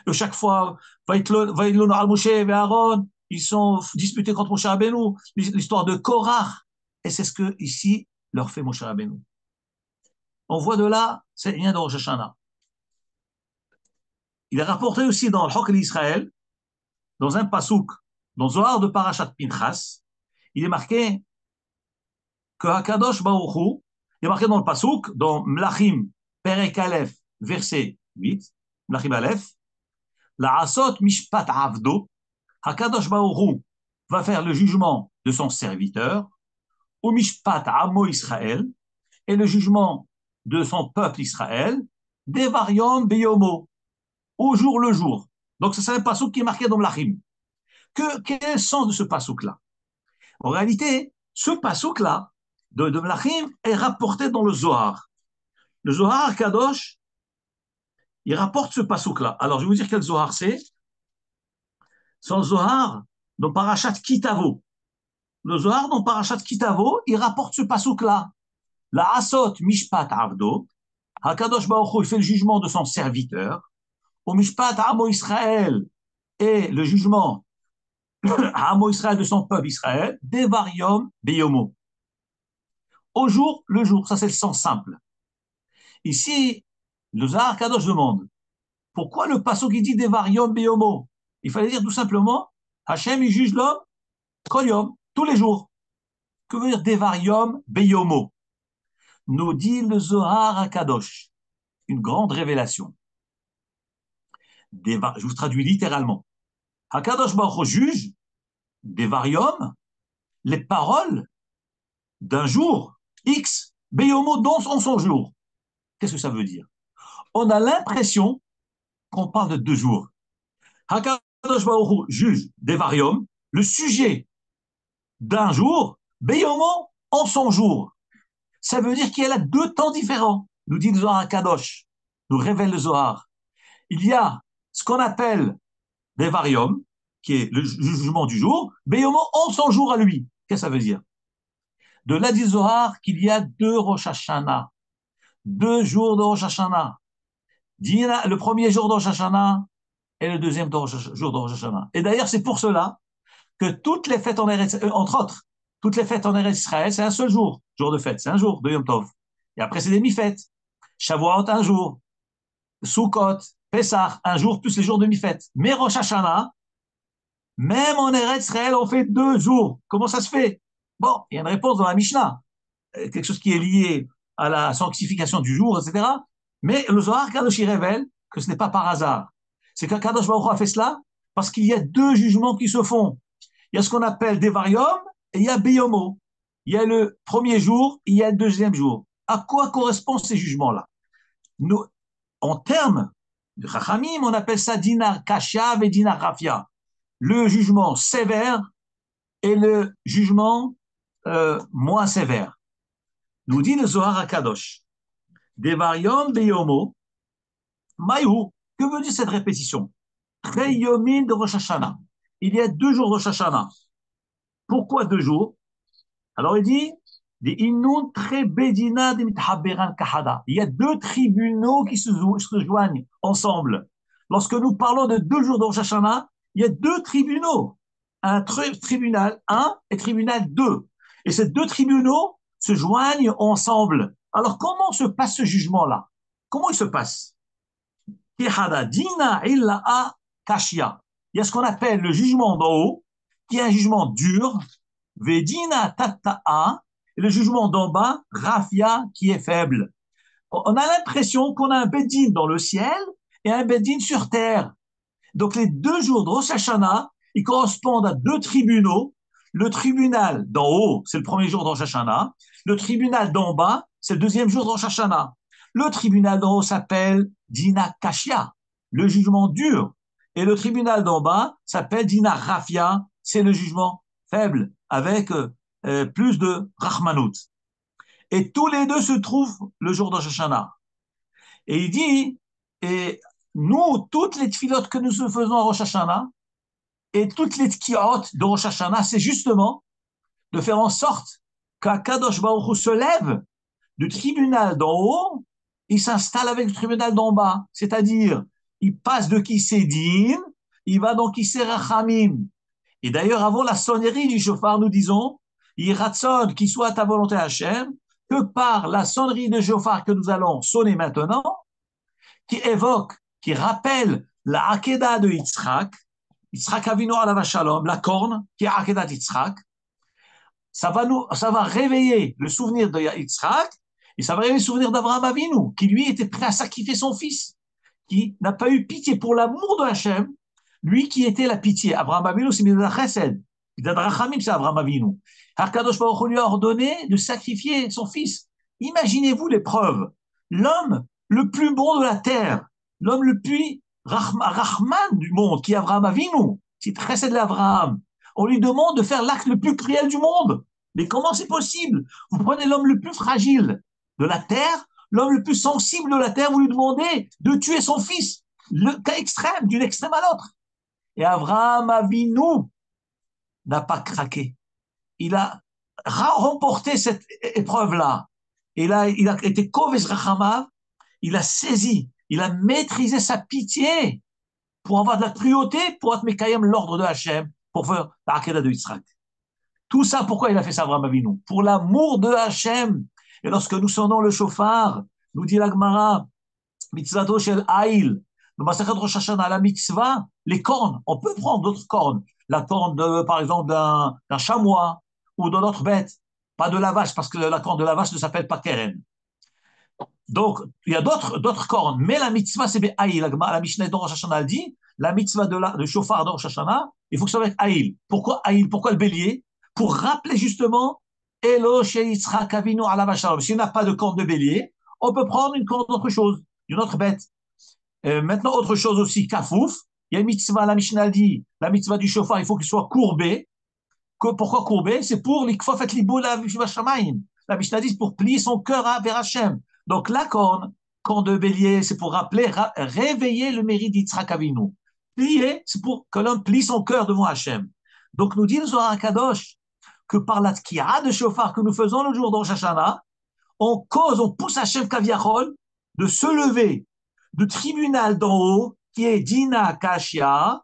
Et chaque fois, Vaïtlon al Moshe et Aaron, ils sont disputés contre Moshe Rabbeinu, l'histoire de Korach. Et c'est ce que ici leur fait Moshe Rabbeinu. On voit de là, c'est rien de Rosh Hashanah. Il est rapporté aussi dans le Hok d'Israël, dans un pasouk, dans Zohar de Parashat Pinchas, il est marqué que Hakadosh Baruch Hu, il est marqué dans le pasouk, dans Mlachim, Perek Aleph, verset 8, Mlachim Aleph, la Asot Mishpat Avdo, Hakadosh Baruch Hu va faire le jugement de son serviteur, ou Mishpat Amo Israël, et le jugement de son peuple Israël, Devariom Beyomo, au jour le jour. Donc c'est un pasouk qui est marqué dans Mlachim. Quel est le sens de ce pasouk-là? En réalité, ce pasouk-là de Mlachim est rapporté dans le Zohar. Le Zohar Kadosh, il rapporte ce pasouk-là. Alors, je vais vous dire quel Zohar c'est. C'est le Zohar dans Parashat Kitavo. Le Zohar dans Parashat Kitavo, il rapporte ce pasouk-là. La Asot Mishpat Avdo, Hakadosh Baruch Hu, il fait le jugement de son serviteur. Au Mishpat Amo Israël, et le jugement Amo Israël de son peuple Israël, Devariom Beyomo. Au jour, le jour, ça c'est le sens simple. Ici, le Zohar Kadosh demande, pourquoi le passouk qui dit Devariom Beyomo? Il fallait dire tout simplement, Hachem il juge l'homme, Kol Yom, tous les jours. Que veut dire Devariom Beyomo? Nous dit le Zohar Kadosh, une grande révélation. Je vous traduis littéralement. Hakadosh Baruch Hu juge Devariom, les paroles d'un jour X, Beyomo, dans son jour. Qu'est-ce que ça veut dire? On a l'impression qu'on parle de 2 jours. Hakadosh Baruch Hu juge Devariom, le sujet d'un jour, Beyomo, en son jour. Ça veut dire qu'il y a là 2 temps différents, nous dit le Zohar Kadosh, nous révèle le Zohar. Il y a ce qu'on appelle Devariom, qui est le jugement du jour, Beyomo en son jour à lui. Qu'est-ce que ça veut dire? De là dit Zohar qu'il y a 2 Rosh Hashanah, 2 jours de Rosh Hashanah. Le premier jour de Rosh Hashanah et le deuxième jour de Rosh Hashanah. Et d'ailleurs, c'est pour cela que toutes les fêtes en Eretz, entre autres, toutes les fêtes en Eretz Israël, c'est un seul jour de fête, c'est un jour de Yom Tov. Et après, c'est des mi-fêtes. Shavuot, un jour. Sukkot, Pessah, un jour, plus les jours de mi-fête. Mais Rosh Hashanah, même en Eretz Israël, on fait 2 jours. Comment ça se fait? Bon, il y a une réponse dans la Mishnah. Quelque chose qui est lié à la sanctification du jour, etc. Mais le Zohar Kadosh révèle que ce n'est pas par hasard. C'est que Kadosh Baruch Hu a fait cela parce qu'il y a 2 jugements qui se font. Il y a ce qu'on appelle Devariom et il y a Biyomo. Il y a le premier jour, il y a le deuxième jour. À quoi correspondent ces jugements-là? Nous, en termes de Chachamim, on appelle ça dinar kasha et dinar rafia. Le jugement sévère et le jugement moins sévère. Nous dit le Zohar HaKadosh. Devariom beyomo, mayu. Que veut dire cette répétition? Yomin de Rosh Hashanah. Il y a 2 jours de Rosh Hashanah. Pourquoi 2 jours? Alors il dit, il y a 2 tribunaux qui se joignent ensemble. Lorsque nous parlons de 2 jours de Rosh Hashanah, il y a 2 tribunaux. Un tribunal 1 et tribunal 2. Et ces 2 tribunaux se joignent ensemble. Alors comment se passe ce jugement-là? Comment il se passe? Il y a ce qu'on appelle le jugement d'en haut, qui est un jugement dur, Vedina Tata'a, et le jugement d'en bas, Rafia, qui est faible. On a l'impression qu'on a un Bedin dans le ciel et un Bedin sur terre. Donc les 2 jours de Rosh Hashanah, ils correspondent à 2 tribunaux. Le tribunal d'en haut, c'est le premier jour de Rosh Hashanah. Le tribunal d'en bas, c'est le deuxième jour de Rosh Hashanah. Le tribunal d'en haut s'appelle Dina Kashia, le jugement dur. Et le tribunal d'en bas s'appelle Dina Rafia, c'est le jugement faible, avec plus de Rahmanout. Et tous les deux se trouvent le jour de Rosh Hashanah. Et il dit, et nous, toutes les tfilotes que nous faisons à Rosh Hashanah, et toutes les tkiot de Rosh Hashanah, c'est justement de faire en sorte qu'Akadosh Baruch Hu se lève du tribunal d'en haut, il s'installe avec le tribunal d'en bas. C'est-à-dire, il passe de Kisédin, il va dans Kisé Rachamim. Et d'ailleurs, avant la sonnerie du chauffard, nous disons, Yiratson, qui soit ta volonté Hachem, que par la sonnerie de chauffard que nous allons sonner maintenant, qui évoque, qui rappelle la Hakeda de Yitzhak, Yitzhak Avinu alav shalom, la corne, qui est Hakeda de Yitzhak, ça va réveiller le souvenir de Yitzhak, et ça va réveiller le souvenir d'Abraham Avinu, qui lui était prêt à sacrifier son fils, qui n'a pas eu pitié pour l'amour de Hachem, lui qui était la pitié. Abraham Avinu, c'est Midat Chesed. Midat Rachamim, c'est Abraham Avinu. Hakadosh Baruch Hu lui a ordonné de sacrifier son fils. Imaginez-vous l'épreuve. L'homme le plus bon de la terre, l'homme le plus Rahman du monde, qui est Abraham Avinu, c'est Chesed l'Abraham. On lui demande de faire l'acte le plus cruel du monde. Mais comment c'est possible? Vous prenez l'homme le plus fragile de la terre, l'homme le plus sensible de la terre, vous lui demandez de tuer son fils. Le cas extrême, d'une extrême à l'autre. Et Abraham Avinu n'a pas craqué. Il a remporté cette épreuve-là. Et là, il a été Kovesh Rachamav, il a saisi, il a maîtrisé sa pitié pour avoir de la cruauté, pour être Mekayem l'ordre de Hachem, pour faire la Hakeda de Yitzhak. Tout ça, pourquoi il a fait ça, Abraham Avinu? Pour l'amour de Hachem. Et lorsque nous sonnons le chauffard, nous dit la Gemara, mitzvato shel Aïl, le Masachet Rosh Hashanah, la mitzvah, les cornes, on peut prendre d'autres cornes. La corne, par exemple, d'un chamois ou d'une autre bête, pas de la vache, parce que la corne de la vache ne s'appelle pas keren. Donc, il y a d'autres cornes, mais la mitzvah, c'est Aïl. La Mishnah de Rosh Hashanah dit, la mitzvah de chauffard de Rosh Hashanah, il faut que ça soit avec Aïl. Pourquoi Aïl? Pourquoi le bélier? Pour rappeler justement, Elo Yitzhak Avinu alav shalom. Si on n'a pas de corne de bélier, on peut prendre une corne d'autre chose, d'une autre bête. Maintenant, autre chose aussi, kafouf. Il y a une mitzvah, la Mishnah dit, la mitzvah du chauffard, il faut qu'il soit courbé. Pourquoi courbé? C'est pour l'ikfof et l'ibou la shamayim. La Mishnah dit, pour plier son cœur vers Hachem. Donc, la corne de bélier, c'est pour rappeler, réveiller le mérite d'Yitzhak Avinu. Plier, c'est pour que l'homme plie son cœur devant Hachem. Donc, nous dit le Zohar HaKadosh que par la tki'a de chauffard que nous faisons le jour de Rosh Hashanah, on pousse Hachem Kaviachol de se lever du tribunal d'en haut, qui est Dina Kashia,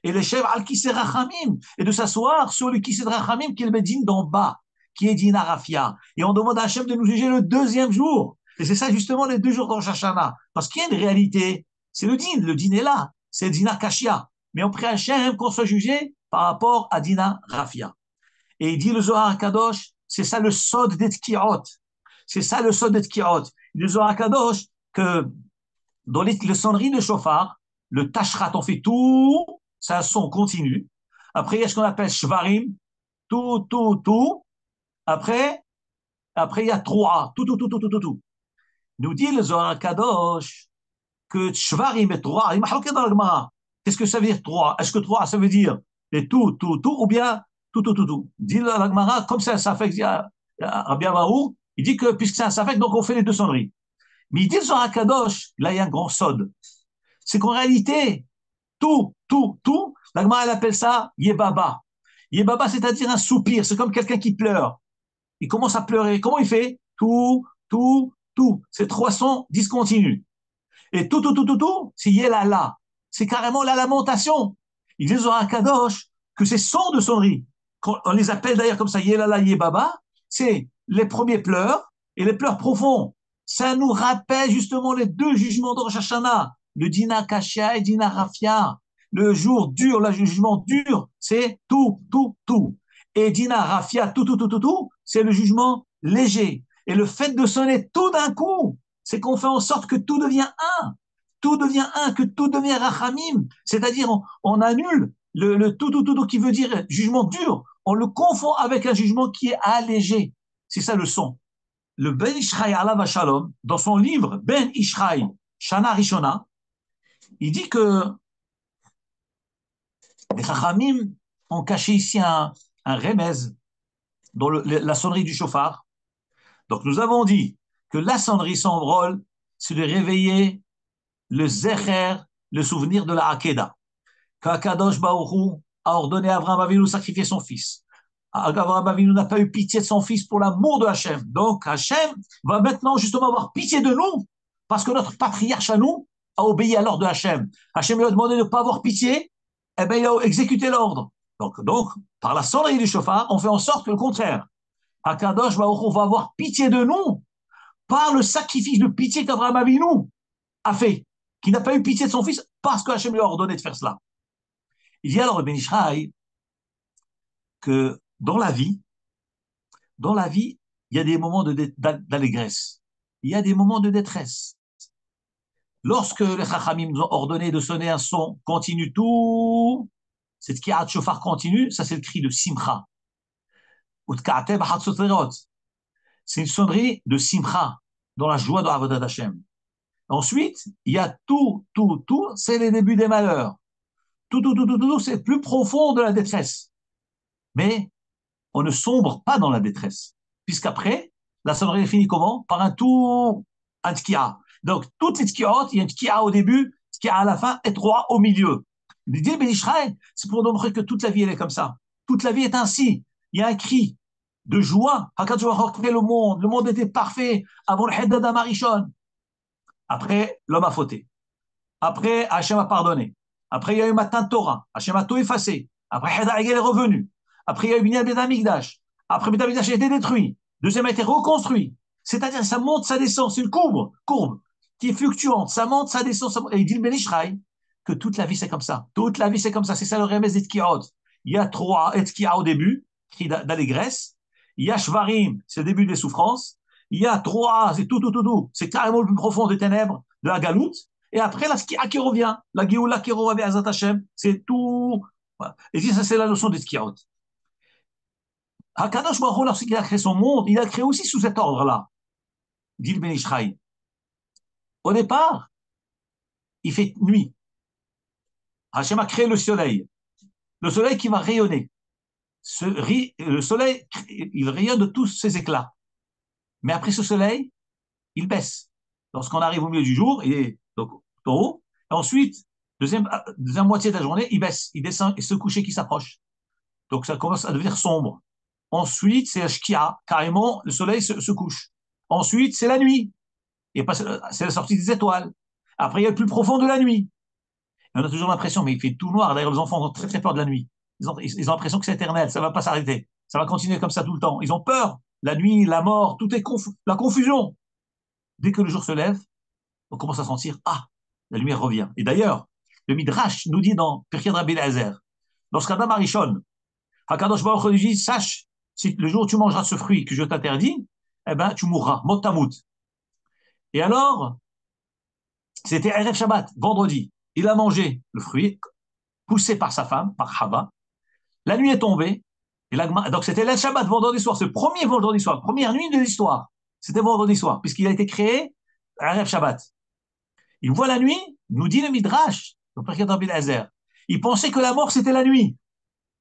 et le chef Al-Kisé Rachamim, et de s'asseoir sur le Kisé Rachamim, qui est le Bedin d'en bas, qui est Dina Rafia. Et on demande à Hachem de nous juger le deuxième jour. Et c'est ça justement les 2 jours de Rosh Hashanah. Parce qu'il y a une réalité, c'est le din est là, c'est Dina Kashia. Mais on prie Hachem qu'on soit jugé par rapport à Dina Rafia. Et il dit le Zohar Kadosh, c'est ça le sod des Tkiot. C'est ça le sod des Tkiot. Le Zohar Kadosh, que dans le sonnerie de chauffard, le tashrat, on fait tout, c'est un son continu. Après, il y a ce qu'on appelle shvarim, tout. Après, il y a trois, tout. Nous dit le Zohar Kadosh que Shvarim et trois, il m'a dans la Gemara. Qu'est-ce que ça veut dire trois? Est-ce que trois, ça veut dire les tout, ou bien tout? Dit la Gemara, comme c'est un Safek, il y a Rabbi Abahu, il dit que puisque c'est un Safek, donc on fait les deux sonneries. Mais il dit le Zohar Kadosh, là il y a un grand sod. C'est qu'en réalité, tout, la Gemara elle appelle ça Yebaba. Yebaba, c'est-à-dire un soupir, c'est comme quelqu'un qui pleure. Il commence à pleurer. Comment il fait? Tout. C'est trois sons discontinus. Et tout, c'est Yelala. C'est carrément la lamentation. Ils disent à Kadosh que ces sons de sonnerie, on les appelle d'ailleurs comme ça, Yelala, Yebaba, c'est les premiers pleurs et les pleurs profonds. Ça nous rappelle justement les deux jugements de Rosh Hashanah, le Dina Kashia et Dina Rafia. Le jour dur, le jugement dur, c'est tout. Et Dina Rafia, tout, c'est le jugement léger. Et le fait de sonner tout d'un coup, c'est qu'on fait en sorte que tout devient un. Tout devient un, que tout devient rachamim. C'est-à-dire, on annule le tout qui veut dire jugement dur. On le confond avec un jugement qui est allégé. C'est ça le son. Le Ben Ishraï Alav Shalom, dans son livre Ben Ishraï Shana Rishona, il dit que les rachamim ont caché ici un remez dans la sonnerie du chauffard. Donc nous avons dit que la sonnerie, son rôle, c'est de réveiller le zecher, le souvenir de la Hakeda. Qu'Akadosh Baruch Hu a ordonné à Abraham Avinu de sacrifier son fils. Abraham Avinu n'a pas eu pitié de son fils pour l'amour de Hachem. Donc Hachem va maintenant justement avoir pitié de nous parce que notre patriarche à nous a obéi à l'ordre de Hachem. Hachem lui a demandé de ne pas avoir pitié, eh bien il a exécuté l'ordre. Donc, par la sonnerie du chauffard, on fait en sorte que le contraire. Akadosh Baruch Hu va avoir pitié de nous par le sacrifice de pitié qu'Abraham Avinu a fait, qui n'a pas eu pitié de son fils parce que Hachem lui a ordonné de faire cela. Il dit alors le Ben Ishraï que dans la vie, il y a des moments d'allégresse, il y a des moments de détresse. Lorsque les Chachamim nous ont ordonné de sonner un son continu tout, cette ki'at shofar continue, ça c'est le cri de Simcha. C'est une sonnerie de Simcha, dans la joie de Avodat Hashem. Ensuite, il y a tout, c'est les débuts des malheurs. Tout, c'est plus profond de la détresse. Mais on ne sombre pas dans la détresse. Puisqu'après, la sonnerie est finie comment? Par un tkia. Donc, toutes les tkiot, il y a un tkia au début, tkia à la fin et trois au milieu. L'idée, Ben Ishraï, c'est pour nous montrer que toute la vie, elle est comme ça. Toute la vie est ainsi. Il y a un cri de joie. Le monde était parfait avant le Haddad Amarishon. Après, l'homme a fauté. Après, Hachem a pardonné. Après, il y a eu Matan Torah. Hachem a tout effacé. Après, Haddad est revenu. Après, il y a eu Binyan Bet Hamikdash. Après, Bet Hamikdash a été détruit. Deuxième a été reconstruit. C'est-à-dire, ça monte, ça descend. C'est une courbe qui est fluctuante. Ça monte, ça descend. Et il dit le Ben Ishraï que toute la vie, c'est comme ça. Toute la vie, c'est comme ça. C'est ça le remède des Tkiot. Il y a trois Tkia au début, cri d'allégresse. Il y a Shvarim, c'est le début des souffrances. Il y a trois, c'est tout. C'est carrément le plus profond des ténèbres, de la galoute. Et après, la Tkia qui revient. La Géoula qui revient à Zat Hashem. C'est tout. Voilà. Et ça, c'est la notion des Tkiot. Hakadosh Baruch Hu, lorsqu'il a créé son monde, il a créé aussi sous cet ordre-là, dit le Ben Ishraï. Au départ, il fait nuit. Hachem a créé le soleil qui va rayonner. Le soleil, il rayonne de tous ses éclats. Mais après ce soleil, il baisse. Lorsqu'on arrive au milieu du jour, il est donc en haut. Et ensuite, deuxième moitié de la journée, il baisse, il descend et ce coucher qui s'approche. Donc ça commence à devenir sombre. Ensuite, c'est Shkia, carrément, le soleil se couche. Ensuite, c'est la nuit. Et c'est la sortie des étoiles. Après, il y a le plus profond de la nuit. Et on a toujours l'impression, mais il fait tout noir. D'ailleurs, les enfants ont très peur de la nuit. Ils ont l'impression que c'est éternel, ça ne va pas s'arrêter. Ça va continuer comme ça tout le temps. Ils ont peur. La nuit, la mort, tout est la confusion. Dès que le jour se lève, on commence à sentir, la lumière revient. Et d'ailleurs, le Midrash nous dit dans Pirkei Rabbi Eliezer, lorsqu'Adam Arishon, Hakadosh Baruch Hu lui dit, sache, si le jour où tu mangeras ce fruit que je t'interdis, eh ben, tu mourras, mot tamout. Et alors, c'était Erev Shabbat, vendredi. Il a mangé le fruit, poussé par sa femme, par Hava. La nuit est tombée, Donc c'était le Shabbat, vendredi soir, ce premier vendredi soir, première nuit de l'histoire. C'était vendredi soir, puisqu'il a été créé à Erev Shabbat. Il voit la nuit, nous dit le Midrash, le Pirkei Rabbi Eliezer. Il pensait que la mort c'était la nuit.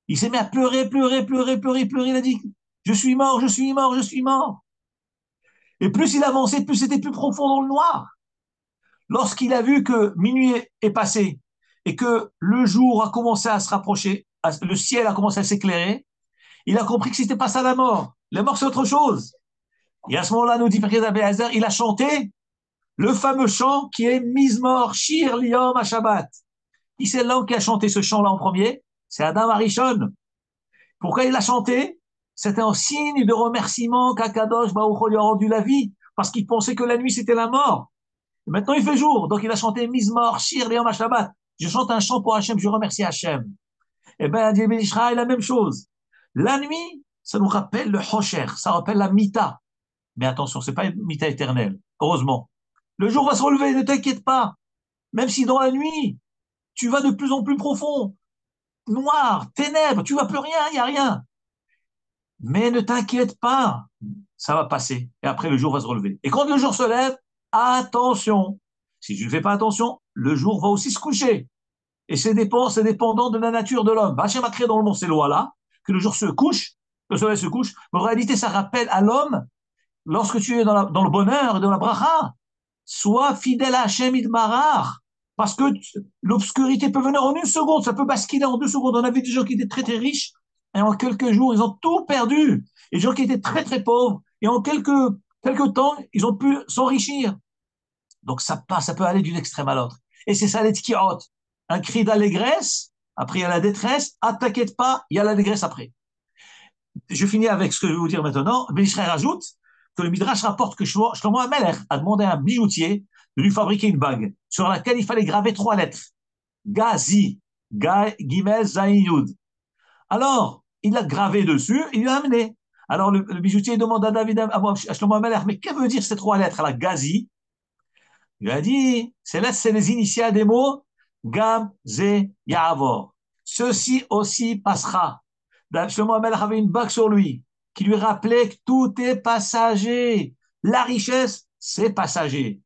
Il s'est mis à pleurer, pleurer, pleurer, pleurer, pleurer. Il a dit, je suis mort, je suis mort, je suis mort. Et plus il avançait, plus c'était plus profond dans le noir. Lorsqu'il a vu que minuit est passé et que le jour a commencé à se rapprocher, le ciel a commencé à s'éclairer, il a compris que c'était pas ça la mort. La mort, c'est autre chose. Et à ce moment-là, nous dit Pirkei Rabbi Eliezer, il a chanté le fameux chant qui est Mizmor Shir Liyom HaShabbat. Qui c'est l'homme qui a chanté ce chant-là en premier? C'est Adam Arishon. Pourquoi il l'a chanté? C'était un signe de remerciement qu'Akadosh Baruch Hu lui a rendu la vie, parce qu'il pensait que la nuit c'était la mort. Et maintenant il fait jour, donc il a chanté Mizmor Shir Liyom HaShabbat. Je chante un chant pour Hachem, je remercie Hachem. Eh bien, Dieu Ben Israël, la même chose. La nuit, ça nous rappelle le Hosher, ça rappelle la Mita. Mais attention, c'est pas une Mita éternelle, heureusement. Le jour va se relever, ne t'inquiète pas. Même si dans la nuit, tu vas de plus en plus profond, noir, ténèbres, tu vois plus rien, il n'y a rien. Mais ne t'inquiète pas, ça va passer. Et après, le jour va se relever. Et quand le jour se lève, attention. Si tu ne fais pas attention, le jour va aussi se coucher. Et c'est dépendant de la nature de l'homme. Hachem a créé dans le monde ces lois-là, que le jour se couche, le soleil se couche. Mais en réalité, ça rappelle à l'homme, lorsque tu es dans le bonheur et dans la bracha, sois fidèle à Hachem Idmarach. Parce que l'obscurité peut venir en une seconde, ça peut basculer en 2 secondes. On a vu des gens qui étaient très très riches, et en quelques jours, ils ont tout perdu. Et des gens qui étaient très très pauvres, et en quelques temps, ils ont pu s'enrichir. Donc ça passe, ça peut aller d'une extrême à l'autre. Et c'est ça les tkirot. Un cri d'allégresse, après il y a la détresse, ah t'inquiète pas, il y a l'allégresse après. Je finis avec ce que je vais vous dire maintenant. Ben Israël rajoute que le Midrash rapporte que Shlomo HaMelech a demandé à un bijoutier de lui fabriquer une bague sur laquelle il fallait graver 3 lettres. Gazi, Gimel, Zayin, Yud. Alors, il l'a gravé dessus, il l'a amené. Alors, le bijoutier demande à David, à Shlomo HaMelech, mais que veut dire ces 3 lettres? La Gazi, il a dit, c'est les initiales des mots Gam, Ze, Ya'avor. Ceci aussi passera. Shlomo HaMelech avait une bague sur lui qui lui rappelait que tout est passager. La richesse, c'est passager.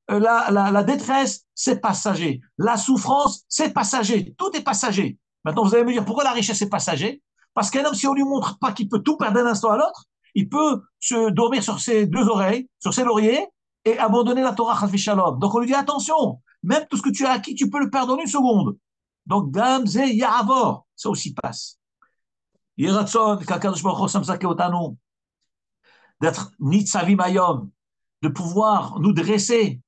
La détresse, c'est passager. La souffrance, c'est passager. Tout est passager. Maintenant, vous allez me dire, pourquoi la richesse est passager? Parce qu'un homme, si on lui montre pas qu'il peut tout perdre d'un instant à l'autre, il peut se dormir sur ses 2 oreilles, sur ses lauriers, et abandonner la Torah Chas v'Shalom. Donc on lui dit, attention, même tout ce que tu as acquis, tu peux le perdre en une seconde. Donc, Gam Ze Ya'avor, ça aussi passe. Yeratzon, qu'Akadosh Baruch Hu samzake otanu, d'être Nitzavim Hayom, de pouvoir nous dresser,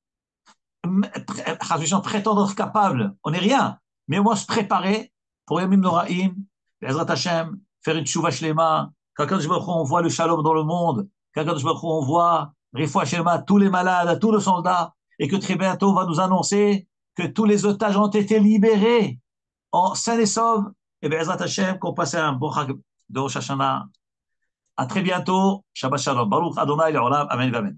prétendre être capable, on n'est rien, mais au moins se préparer pour Yamim Noraim, Ezrat Hashem, faire une Tshuva Shlema, qu'Akadosh Baruch Hu envoie le Shalom dans le monde, qu'Akadosh Baruch Hu envoie Refoua Shlema à tous les malades, à tous les soldats, et que très bientôt on va nous annoncer que tous les otages ont été libérés en sains et saufs, et bien Ezrat Hashem, qu'on passe un bon Chag de Rosh Hashanah. À très bientôt. Shabbat Shalom. Baruch Adonai Le'olam. Amen. Amen.